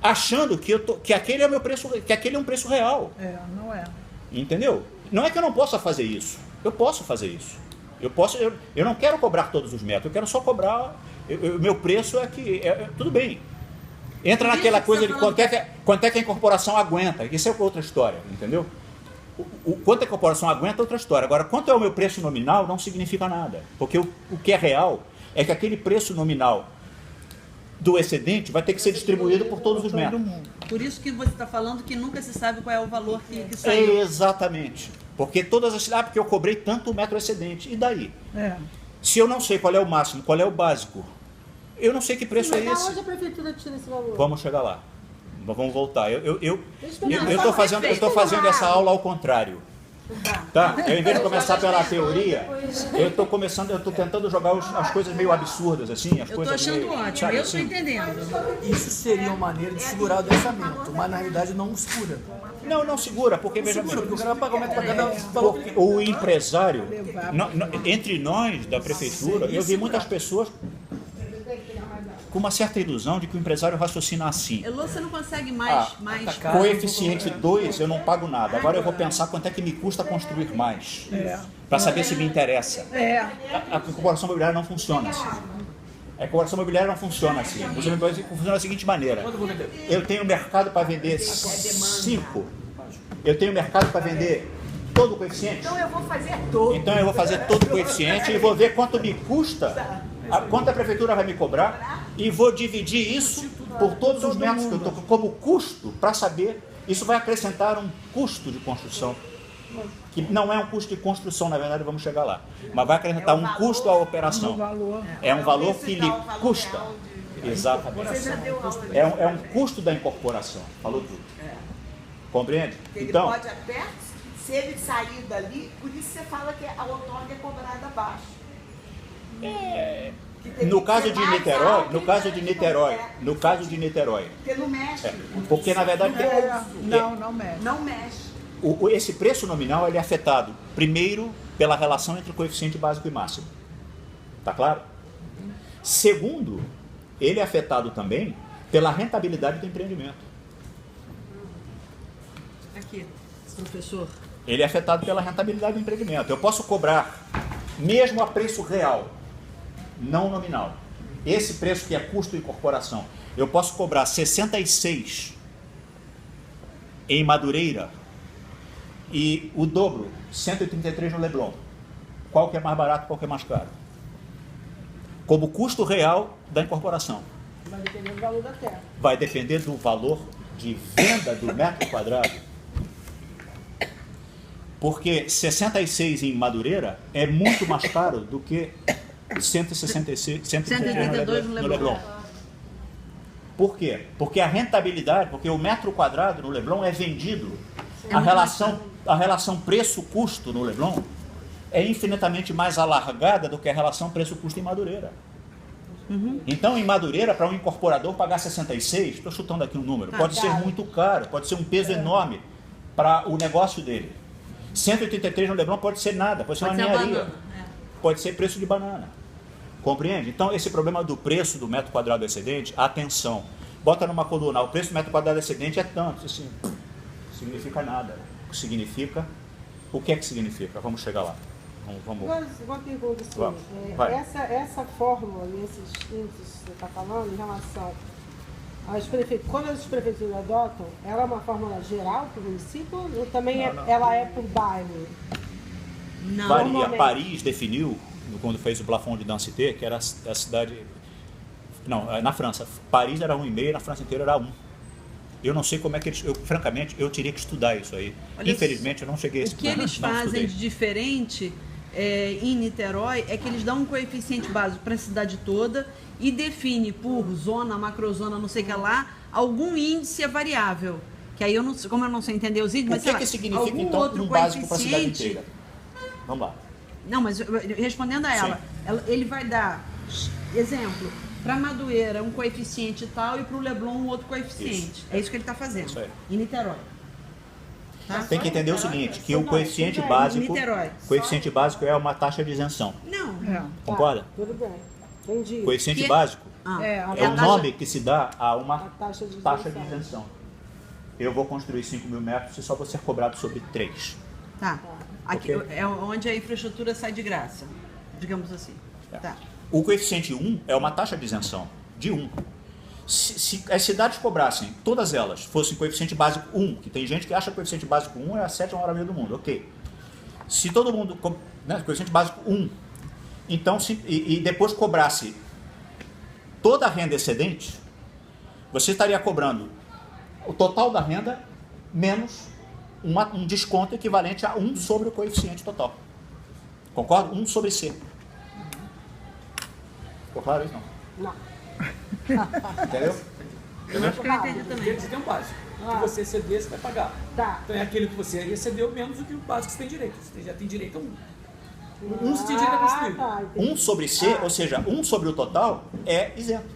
Achando que aquele é o meu preço, que aquele é um preço real. Não é. Entendeu? Não é que eu não possa fazer isso. Eu posso fazer isso. Eu não quero cobrar todos os metros, eu quero só cobrar. O meu preço é que. Tudo bem. Entra naquela coisa de quanto é que a incorporação aguenta. Isso é outra história, entendeu? O quanto a incorporação aguenta é outra história. Agora, quanto é o meu preço nominal não significa nada. Porque o que é real é que aquele preço nominal do excedente vai ter que ser distribuído por todos os metros. Por isso que você está falando que nunca se sabe qual é o valor que saiu. Exatamente. Porque todas as cidades, porque eu cobrei tanto metro excedente. E daí? Se eu não sei qual é o máximo, qual é o básico, eu não sei que preço é esse. Mas onde a prefeitura tira esse valor? Vamos chegar lá. Vamos voltar. Eu estou fazendo essa aula ao contrário. Tá? Eu, em vez de começar pela teoria, eu estou tentando jogar as coisas meio absurdas, assim. As Eu coisas estou achando meio, ótimo, sabe, eu estou assim. entendendo. Isso seria uma maneira de segurar o densamento, mas na realidade não segura. Não segura, porque veja bem. Segura, porque o cara vai pagar o metro quadrado. Porque o empresário, entre nós da prefeitura, eu vi muitas pessoas com uma certa ilusão de que o empresário raciocina assim. Elô, você não consegue mais. Coeficiente 2 eu não pago nada. Agora eu vou pensar quanto é que me custa construir mais. Para saber se me interessa. A incorporação imobiliária não funciona assim. A incorporação imobiliária não funciona assim. Funciona da seguinte maneira. Eu tenho mercado para vender 5. Eu tenho mercado para vender todo o coeficiente. Então eu vou fazer todo. Então eu vou fazer todo o coeficiente e vou ver quanto me custa, quanto a prefeitura vai me cobrar, e vou dividir isso por todos os metros que eu estou como custo, para saber. Isso vai acrescentar um custo de construção, que não é um custo de construção, na verdade, vamos chegar lá, mas vai acrescentar um custo à operação. É um valor que lhe custa. Exatamente. É um custo da incorporação. Falou tudo. Compreende? Ele Então, pode até, se ele sair dali, por isso você fala que a outorga é cobrada abaixo. no caso de Niterói, Porque não mexe. porque na verdade Não mexe. Não mexe. esse preço nominal ele é afetado primeiro pela relação entre o coeficiente básico e máximo. Tá claro? Segundo, ele é afetado também pela rentabilidade do empreendimento. Aqui, professor. Ele é afetado pela rentabilidade do empreendimento. Eu posso cobrar, mesmo a preço real, não nominal. Esse preço que é custo de incorporação, eu posso cobrar 66 em Madureira e o dobro, 133 no Leblon. Qual que é mais barato, qual que é mais caro? Como custo real da incorporação. Vai depender do valor da terra. Vai depender do valor de venda do metro quadrado. Porque 66 em Madureira é muito mais caro do que 132 no Leblon. Por quê? Porque a rentabilidade, porque o metro quadrado no Leblon é vendido. A relação preço-custo no Leblon é infinitamente mais alargada do que a relação preço-custo em Madureira. Então, em Madureira, para um incorporador pagar 66, estou chutando aqui um número, pode ser muito caro, pode ser um peso enorme para o negócio dele. 183 no Leblon pode ser nada, pode ser uma ninharia, pode ser preço de banana. Compreende? Então, esse problema do preço do metro quadrado excedente, atenção, bota numa coluna, o preço do metro quadrado excedente é tanto, assim, significa nada. O que é que significa? Vamos chegar lá. Vamos. Agora, uma pergunta assim, essa fórmula, esses índices que você está falando, em relação às prefeituras, quando as prefeituras adotam, ela é uma fórmula geral para o município ou também ela é por bairro? Não. Varia. Paris definiu, quando fez o plafond de Densité, que era a cidade... Não, na França. Paris era 1,5, na França inteira era 1. Eu não sei como é que eles... francamente, eu teria que estudar isso aí. Olha, infelizmente, eu não cheguei a esse O que eles fazem de diferente em Niterói é que eles dão um coeficiente básico para a cidade toda e define por zona, macrozona, não sei o que lá, algum índice variável. Que aí, como eu não sei entender os índices... O que significa, então, um básico para a cidade inteira? Vamos lá. Não, mas respondendo a ela, ele vai dar, exemplo, para Madureira um coeficiente tal e para o Leblon um outro coeficiente. Isso. É isso que ele está fazendo, Isso aí. em Niterói. Tá? Tem que entender o seguinte, que o coeficiente básico é uma taxa de isenção. Não. Concorda? Tudo bem, entendi. Coeficiente básico é o nome que se dá a uma taxa de isenção. Eu vou construir 5 mil metros e só vou ser cobrado sobre 3. Tá. Aqui Ok. é onde a infraestrutura sai de graça, digamos assim. Tá. O coeficiente 1 é uma taxa de isenção de 1. Se as cidades cobrassem, todas elas, fossem coeficiente básico 1, que tem gente que acha que o coeficiente básico 1 é a 7ª maravilha do mundo, ok. Se todo mundo, coeficiente básico 1, então, e depois cobrasse toda a renda excedente, você estaria cobrando o total da renda menos um desconto equivalente a 1 sobre o coeficiente total. Concorda? 1 sobre C. Ficou claro isso? Não. Entendeu? Eu acho que eu entendi também. Você tem um básico. O que você exceder, você vai pagar. Tá. Então é aquilo que você excedeu menos do que o básico que você tem direito. Você já tem direito a 1. 1 você tem direito a construir. 1 sobre C, ou seja, 1 sobre o total, é isento.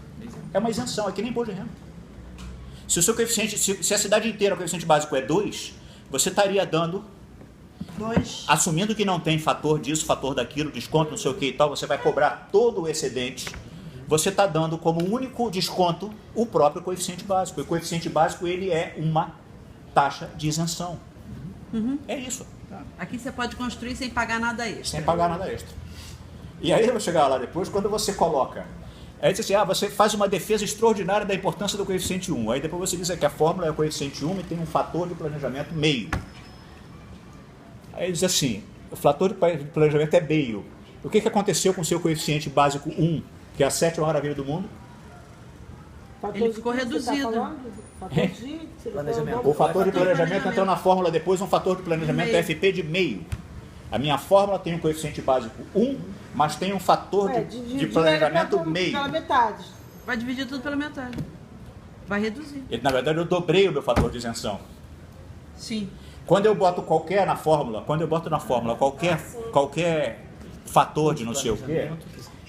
É uma isenção, é que nem imposto de renda. Se o seu coeficiente, se a cidade inteira, o coeficiente básico é 2, você estaria dando, 2. assumindo que não tem fator disso, fator daquilo, desconto, não sei o que e tal, você vai cobrar todo o excedente, você está dando como único desconto o próprio coeficiente básico. E o coeficiente básico, ele é uma taxa de isenção. É isso. Aqui você pode construir sem pagar nada extra. Sem pagar nada extra. E aí eu vou chegar lá depois, quando você coloca Aí diz assim, você faz uma defesa extraordinária da importância do coeficiente 1. Aí depois você diz que a fórmula é o coeficiente 1 e tem um fator de planejamento meio. Aí diz assim, o fator de planejamento é meio. O que aconteceu com o seu coeficiente básico 1, que é a 7ª maravilha do mundo? Ele ficou reduzido. Planejamento. O fator de planejamento planejamento. entrou na fórmula depois, um fator de planejamento Meio. FP de meio. A minha fórmula tem um coeficiente básico 1, mas tem um fator de planejamento meio. Pela metade. Vai dividir tudo pela metade. Vai reduzir. Na verdade, eu dobrei o meu fator de isenção. Sim. Quando eu boto qualquer na fórmula, qualquer fator de não sei o quê,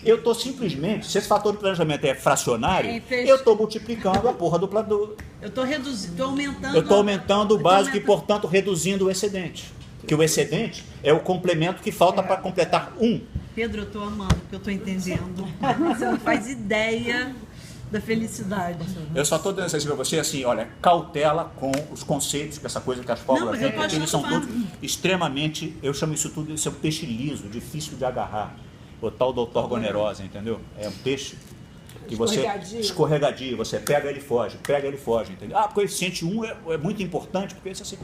eu estou simplesmente, se esse fator de planejamento é fracionário, eu estou multiplicando a porra do plano. Eu estou reduzindo, estou aumentando. Eu estou aumentando o básico e, aumentando. portanto, reduzindo o excedente. Que o excedente é o complemento que falta para completar 1. Pedro, eu estou amando, porque eu estou entendendo. Você não faz ideia da felicidade. Eu só estou dando assim para você, assim, olha, cautela com os conceitos, com essa coisa que as fórmulas Não, mas eu têm, tô porque eles são achando todos extremamente, eu chamo isso tudo, isso é um peixe liso, difícil de agarrar. O tal do ortogonerosa, entendeu? É um peixe que você escorregadio, você pega ele e foge, entendeu? Ah, coeficiente 1 é muito importante, porque isso assim.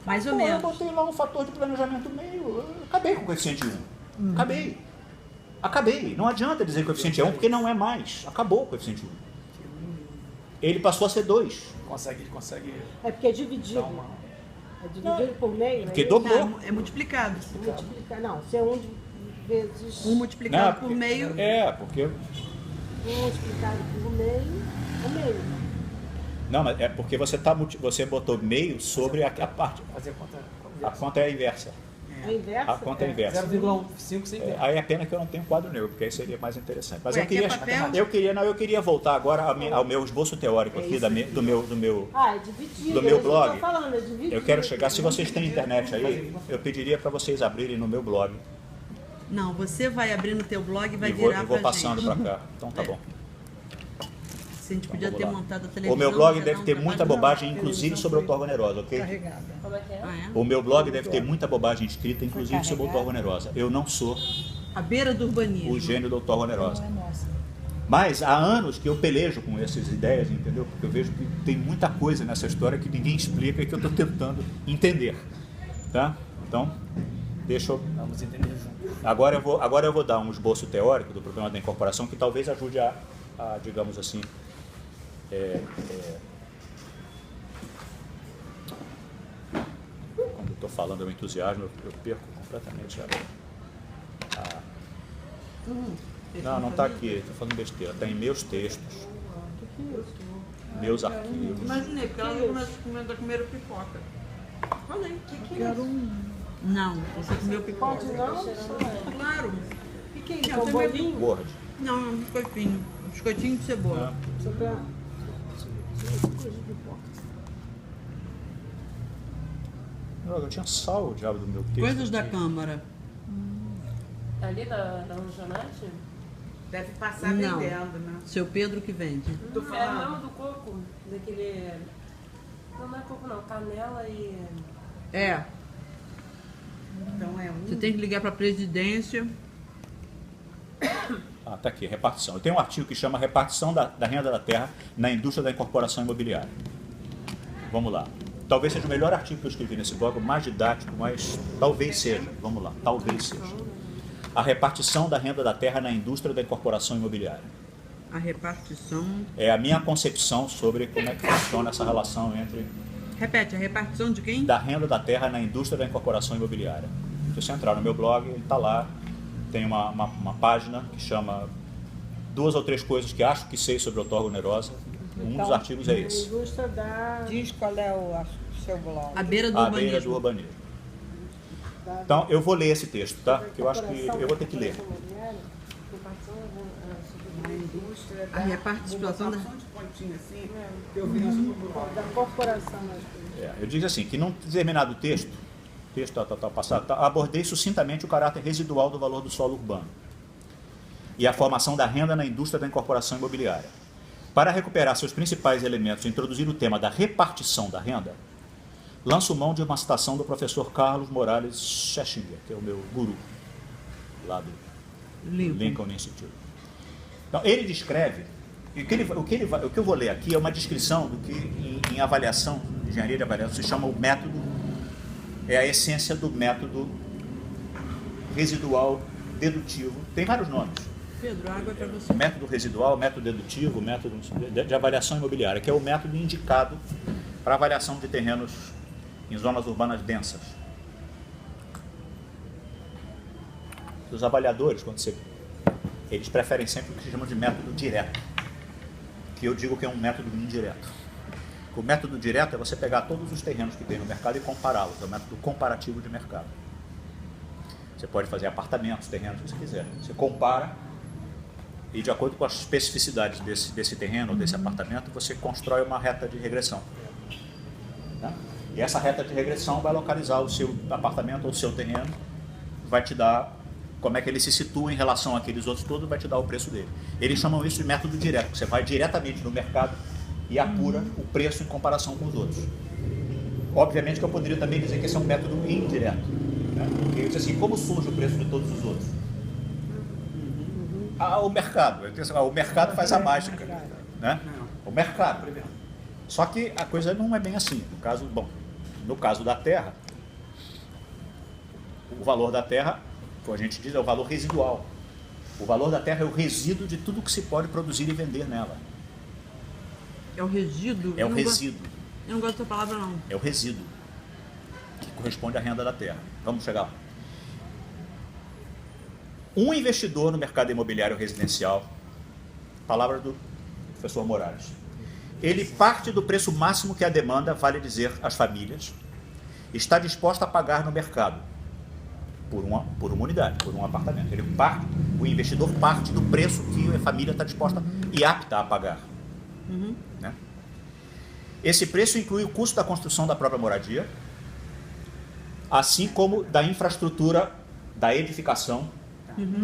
Mais ou Pô, menos. eu botei lá um fator de planejamento meio, eu acabei com o coeficiente 1. Acabei. Não adianta dizer que o coeficiente é 1, porque não é mais. Acabou o coeficiente 1. Ele passou a ser 2. Ele consegue. É porque é dividido. É dividido por meio. Porque né? dobrou. É multiplicado. Multiplicar. Não, se é 1 vezes. 1 multiplicado Não, por meio. porque... 1 multiplicado por meio é meio. Não, mas é porque você botou meio sobre a parte. Fazer a conta. A conta é a inversa. É inverso? A conta é inversa. 0,15 sem ver. Aí é pena que eu não tenho quadro negro, porque aí seria mais interessante. Mas Ué, eu queria, quer papel? eu queria voltar agora ao meu esboço teórico aqui do meu Ah, é dividido. do meu é isso que eu blog. tô falando, é dividido. Eu quero chegar, se vocês têm internet aí, eu pediria para vocês abrirem no meu blog. Não, você vai abrir no teu blog e vai E vou virar pra passando gente. para cá. Então tá bom. Se a gente podia Vamos ter lá. montado a televisão. O meu blog ia dar deve um ter trabalho. muita bobagem, inclusive sobre o ortogonerosa, ok? Carregada. Como é que é? Ah, é? O meu blog deve ter muita bobagem escrita, inclusive sobre o ortogonerosa. Eu não sou À beira do urbanismo. o gênio do ortogonerosa. Não é nossa. Mas há anos que eu pelejo com essas ideias, entendeu? Porque eu vejo que tem muita coisa nessa história que ninguém explica e que eu estou tentando entender. Tá? Então, deixa eu... Vamos entender juntos. Agora eu vou dar um esboço teórico do problema da incorporação que talvez ajude a digamos assim, quando eu estou falando do entusiasmo, eu perco completamente não está aqui, estou falando besteira, está em meus textos, meus arquivos. Imaginei, porque ela começou a comer pipoca. Falei. Não, você comeu pipoca? Não, Claro. o que é Não, isso? É um você bolinho? Word. Não, é um biscoitinho. Biscoitinho de cebola. Só pra... Eu tinha salvo o diabo do meu texto. Coisas da Câmara. Ali da lanchonete? Deve passar Não. vendendo, né? Seu Pedro que vende. Tô É falando. mesmo do coco, daquele... Não é coco não, canela e... É. Então é Você um. tem que ligar para a presidência. Ah, tá aqui, repartição. Eu tenho um artigo que chama Repartição da Renda da Terra na Indústria da Incorporação Imobiliária. Vamos lá. Talvez seja o melhor artigo que eu escrevi nesse blog, o mais didático, mas talvez seja. Vamos lá, talvez seja. A repartição da renda da terra na indústria da incorporação imobiliária. A repartição. É a minha concepção sobre como é que funciona essa relação entre Repete, a repartição de quem? da renda da terra na indústria da incorporação imobiliária. Se você entrar no meu blog, ele está lá, tem uma página que chama 2 ou 3 coisas que acho que sei sobre ortogonerosa. Um dos artigos é esse. Indústria da... Diz qual é o seu blog. À beira do À urbanismo. beira do urbanismo. Então, eu vou ler esse texto, tá? Que eu acho que eu vou ter que ler. A repartição da... de pontinho assim, eu vi isso no blog. Da corporação. Eu digo assim, que num determinado texto passado, abordei sucintamente o caráter residual do valor do solo urbano e a formação da renda na indústria da incorporação imobiliária. Para recuperar seus principais elementos e introduzir o tema da repartição da renda, lanço mão de uma citação do professor Carlos Morales Schechinger, que é o meu guru, lá do Lincoln Institute. Então, ele descreve, e o que eu vou ler aqui é uma descrição do que em avaliação, engenharia de avaliação, se chama o método, é a essência do método residual dedutivo. Tem vários nomes. Pedro, água é para você. Método residual, método dedutivo, método de avaliação imobiliária, que é o método indicado para avaliação de terrenos em zonas urbanas densas. Os avaliadores, eles preferem sempre o que se chama de método direto, que eu digo que é um método indireto. O método direto é você pegar todos os terrenos que tem no mercado e compará-los, é o método comparativo de mercado. Você pode fazer apartamentos, terrenos, o que você quiser. Você compara e, de acordo com as especificidades desse terreno ou desse apartamento, você constrói uma reta de regressão. Tá? E essa reta de regressão vai localizar o seu apartamento ou o seu terreno, vai te dar como é que ele se situa em relação àqueles outros todos, vai te dar o preço dele. Eles chamam isso de método direto. Você vai diretamente no mercado e apura o preço em comparação com os outros. Obviamente que eu poderia também dizer que esse é um método indireto. Né? Porque eu disse assim, como surge o preço de todos os outros? O mercado. O mercado faz a mágica. Né? O mercado. Só que a coisa não é bem assim. No caso da terra, o valor da terra, como a gente diz, é o valor residual. O valor da terra é o resíduo de tudo que se pode produzir e vender nela. É o resíduo? É o resíduo. Eu não gosto dessa palavra, não. É o resíduo, que corresponde à renda da terra. Vamos chegar lá. Um investidor no mercado imobiliário residencial, palavra do professor Morales, ele parte do preço máximo que a demanda, vale dizer, as famílias, está disposta a pagar no mercado, por uma unidade, por um apartamento. O investidor parte do preço que a família está disposta e apta a pagar. Né? Esse preço inclui o custo da construção da própria moradia, assim como da infraestrutura da edificação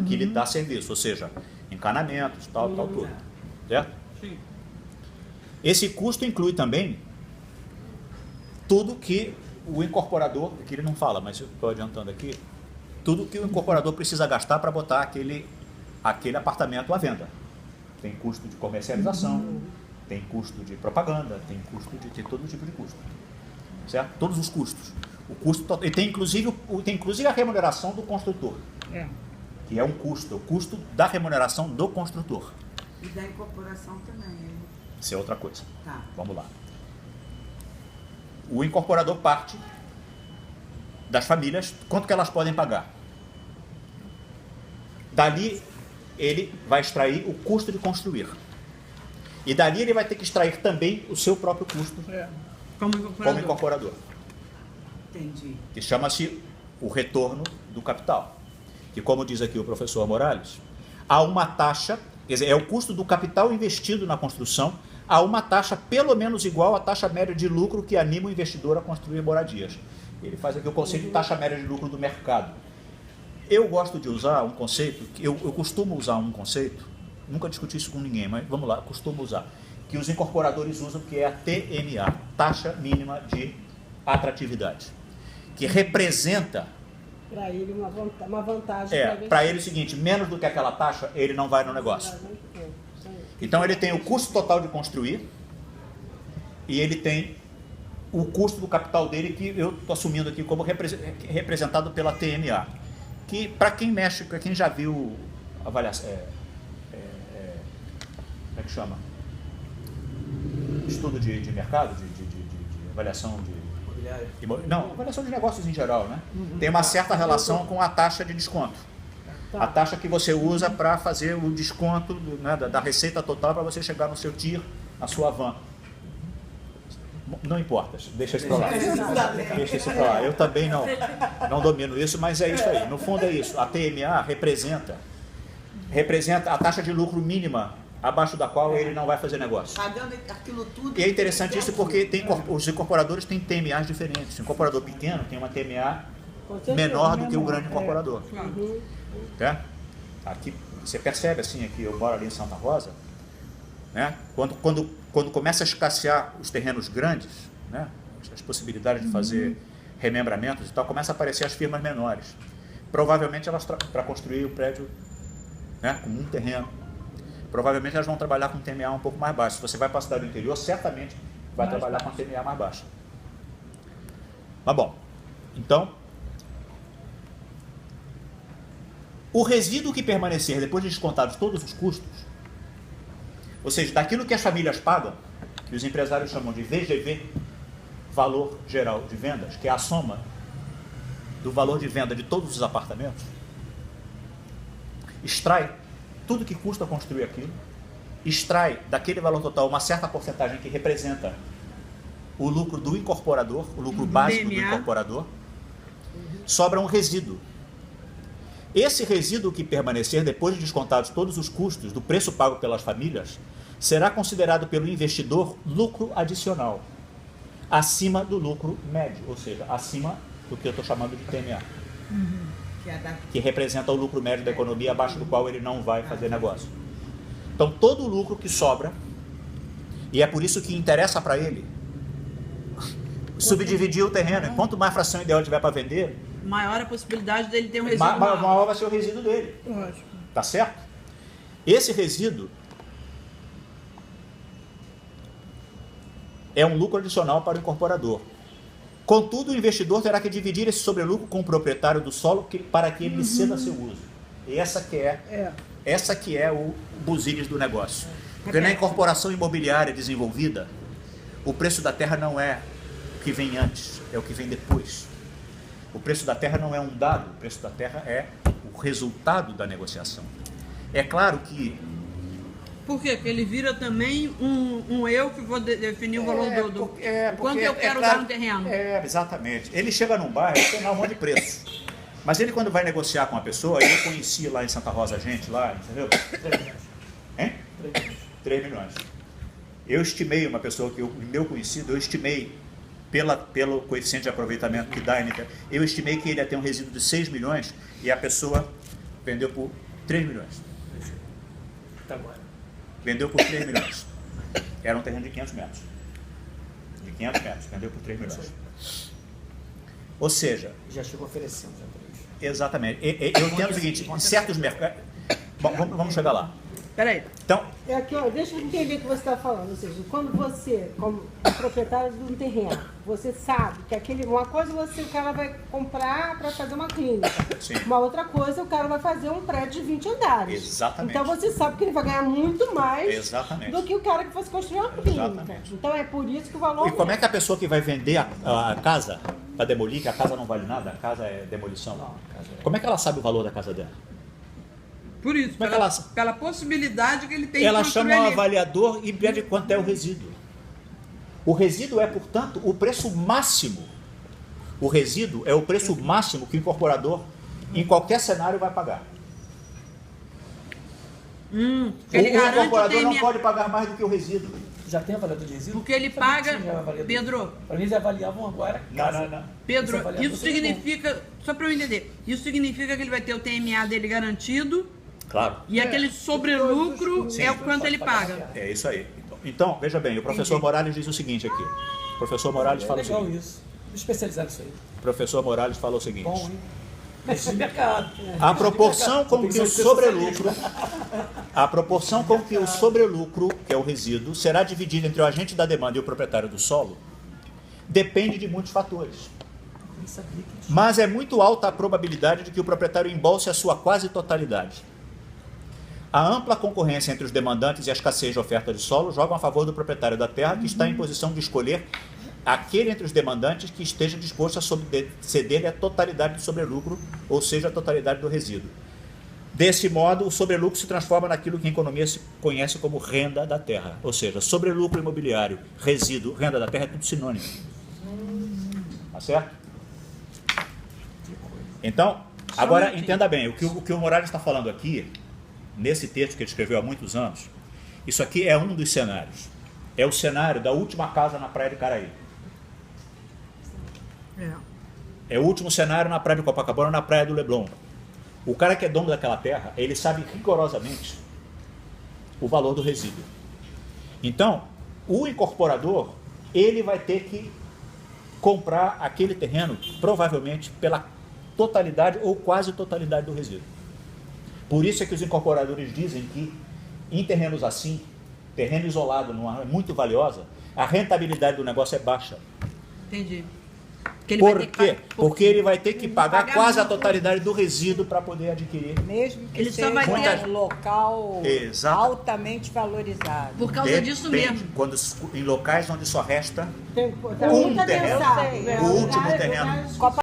que lhe dá serviço, ou seja, encanamentos, tal, tudo. Certo? Sim. Esse custo inclui também tudo que o incorporador, que ele não fala, mas eu estou adiantando aqui, tudo que o incorporador precisa gastar para botar aquele apartamento à venda. Tem custo de comercialização, tem custo de propaganda, tem custo de todo tipo de custo. Certo? Todos os custos. E tem inclusive a remuneração do construtor, que é um custo, o custo da remuneração do construtor. E da incorporação também. Isso é outra coisa. Tá. Vamos lá. O incorporador parte das famílias, quanto que elas podem pagar. Dali, ele vai extrair o custo de construir. E dali ele vai ter que extrair também o seu próprio custo como incorporador. Entendi. Que chama-se o retorno do capital. Que, como diz aqui o professor Morales, há uma taxa, quer dizer, é o custo do capital investido na construção, há uma taxa pelo menos igual à taxa média de lucro que anima o investidor a construir moradias. Ele faz aqui o conceito de taxa média de lucro do mercado. Eu gosto de usar um conceito, eu costumo usar um conceito, nunca discuti isso com ninguém, mas vamos lá, costumo usar, que os incorporadores usam, que é a TMA, taxa mínima de atratividade, que representa... Para ele uma vantagem. Para ele é o seguinte, menos do que aquela taxa, ele não vai no negócio. Então ele tem o custo total de construir e ele tem o custo do capital dele, que eu estou assumindo aqui como representado pela TMA. Que, para quem mexe, para quem já viu avaliação, como é que chama? Estudo de mercado, de avaliação de... Não, avaliação de negócios em geral, né? Tem uma certa relação com a taxa de desconto. A taxa que você usa para fazer o desconto da receita total para você chegar no seu TIR, na sua van. Não importa, deixa isso para lá. Deixa isso para lá. Eu também não domino isso, mas é isso aí. No fundo é isso. A TMA representa a taxa de lucro mínima abaixo da qual ele não vai fazer negócio. Pagando aquilo tudo. E é interessante isso porque os incorporadores têm TMAs diferentes. O incorporador pequeno tem uma TMA menor do que o grande incorporador. Tá? Aqui você percebe assim, aqui eu moro ali em Santa Rosa, né? Quando começa a escassear os terrenos grandes, né? As possibilidades de fazer remembramentos e tal, começa a aparecer as firmas menores. Provavelmente elas para construir o prédio, né? Com um terreno. provavelmente elas vão trabalhar com TMA um pouco mais baixo. Se você vai para a cidade do interior, certamente vai trabalhar com TMA mais baixo. Mas bom, então, o resíduo que permanecer depois de descontados todos os custos, ou seja, daquilo que as famílias pagam, que os empresários chamam de VGV, valor geral de vendas, que é a soma do valor de venda de todos os apartamentos, extrai tudo que custa construir aquilo, extrai daquele valor total uma certa porcentagem que representa o lucro do incorporador, o lucro básico do incorporador, sobra um resíduo. Esse resíduo que permanecer depois de descontados todos os custos do preço pago pelas famílias será considerado pelo investidor lucro adicional, acima do lucro médio, ou seja, acima do que eu estou chamando de TMA, que representa o lucro médio da economia, abaixo do qual ele não vai fazer negócio. Então, todo o lucro que sobra, e é por isso que interessa para ele subdividir o terreno. Quanto mais fração ideal tiver para vender, maior a possibilidade dele ter um resíduo maior vai ser o resíduo dele. Lógico. Tá certo? Esse resíduo é um lucro adicional para o incorporador. Contudo, o investidor terá que dividir esse sobrelucro com o proprietário do solo para que ele lhe ceda seu uso. E essa que é o business do negócio. Porque na incorporação imobiliária desenvolvida, o preço da terra não é o que vem antes, é o que vem depois. O preço da terra não é um dado, o preço da terra é o resultado da negociação. É claro que... Por quê? Porque ele vira também um eu que vou definir o valor do quanto eu quero dar no terreno. Exatamente. Ele chega num bairro e tem lá um monte de preço. Mas ele, quando vai negociar com uma pessoa, eu conheci lá em Santa Rosa gente lá, entendeu? 3 milhões. Hein? 3 milhões. Eu estimei uma pessoa que meu conhecido, eu estimei pelo coeficiente de aproveitamento que dá, eu estimei que ele ia ter um resíduo de 6 milhões e a pessoa vendeu por 3 milhões. Tá bom. Vendeu por 3 milhões. Era um terreno de 500 metros. De 500 metros, vendeu por 3 milhões. Ou seja... Já chegou oferecendo, já 3. Exatamente. Eu entendo o seguinte, em certos mercados... Bom, vamos chegar lá. Peraí. Então... É aqui, ó, deixa eu entender o que você está falando. Ou seja, quando você, como proprietário de um terreno, você sabe que uma coisa o cara vai comprar para fazer uma clínica. Sim. Uma outra coisa, o cara vai fazer um prédio de 20 andares. Exatamente. Então você sabe que ele vai ganhar muito mais Exatamente. do que o cara que fosse construir uma clínica. Exatamente. Então é por isso que o valor... E como é que a pessoa que vai vender a casa para demolir, que a casa não vale nada, a casa é demolição, como é que ela sabe o valor da casa dela? Por isso, pela possibilidade que ele tem ela de chama um avaliador e pede quanto é o resíduo. O resíduo é, portanto, o preço máximo. O resíduo é o preço máximo que o incorporador, em qualquer cenário, vai pagar. O incorporador não pode pagar mais do que o resíduo. Já tem avaliador de resíduo? Porque ele paga... Pedro... Para mim, eles avaliavam agora. Não. Pedro, isso significa... Só para eu entender. Isso significa que ele vai ter o TMA dele garantido. Claro. E aquele sobrelucro é o quanto ele paga. É isso aí. Então, veja bem, o professor Morales diz o seguinte aqui. O professor Morales fala o seguinte. Legal isso. Especializado nisso aí. O professor Morales fala o seguinte. Bom, hein? Esse mercado. A proporção com que o sobrelucro, que é o resíduo, será dividido entre o agente da demanda e o proprietário do solo, depende de muitos fatores. Mas é muito alta a probabilidade de que o proprietário embolse a sua quase totalidade. A ampla concorrência entre os demandantes e a escassez de oferta de solo jogam a favor do proprietário da terra, que está em posição de escolher aquele entre os demandantes que esteja disposto a ceder a totalidade do sobrelucro, ou seja, a totalidade do resíduo. Desse modo, o sobrelucro se transforma naquilo que em economia se conhece como renda da terra. Ou seja, sobrelucro imobiliário, resíduo, renda da terra é tudo sinônimo. Tá certo? Então, agora entenda bem, o que o Morales está falando aqui, nesse texto que ele escreveu há muitos anos, isso aqui é um dos cenários. É o cenário da última casa na Praia de Caraí. É o último cenário na Praia de Copacabana, na Praia do Leblon. O cara que é dono daquela terra, ele sabe rigorosamente o valor do resíduo. Então, o incorporador, ele vai ter que comprar aquele terreno, provavelmente, pela totalidade ou quase totalidade do resíduo. Por isso é que os incorporadores dizem que em terrenos assim, terreno isolado, numa área muito valiosa, a rentabilidade do negócio é baixa. Entendi. Por quê? Porque ele vai ter que pagar quase a muito. totalidade do resíduo para poder adquirir. Mesmo que Ele só seja vai ter- um local Exato. altamente valorizado. Por causa disso Depende. mesmo. Quando, em locais onde só resta Tem um muita terreno, atenção, né? o último Lugares- terreno. lugares- Copa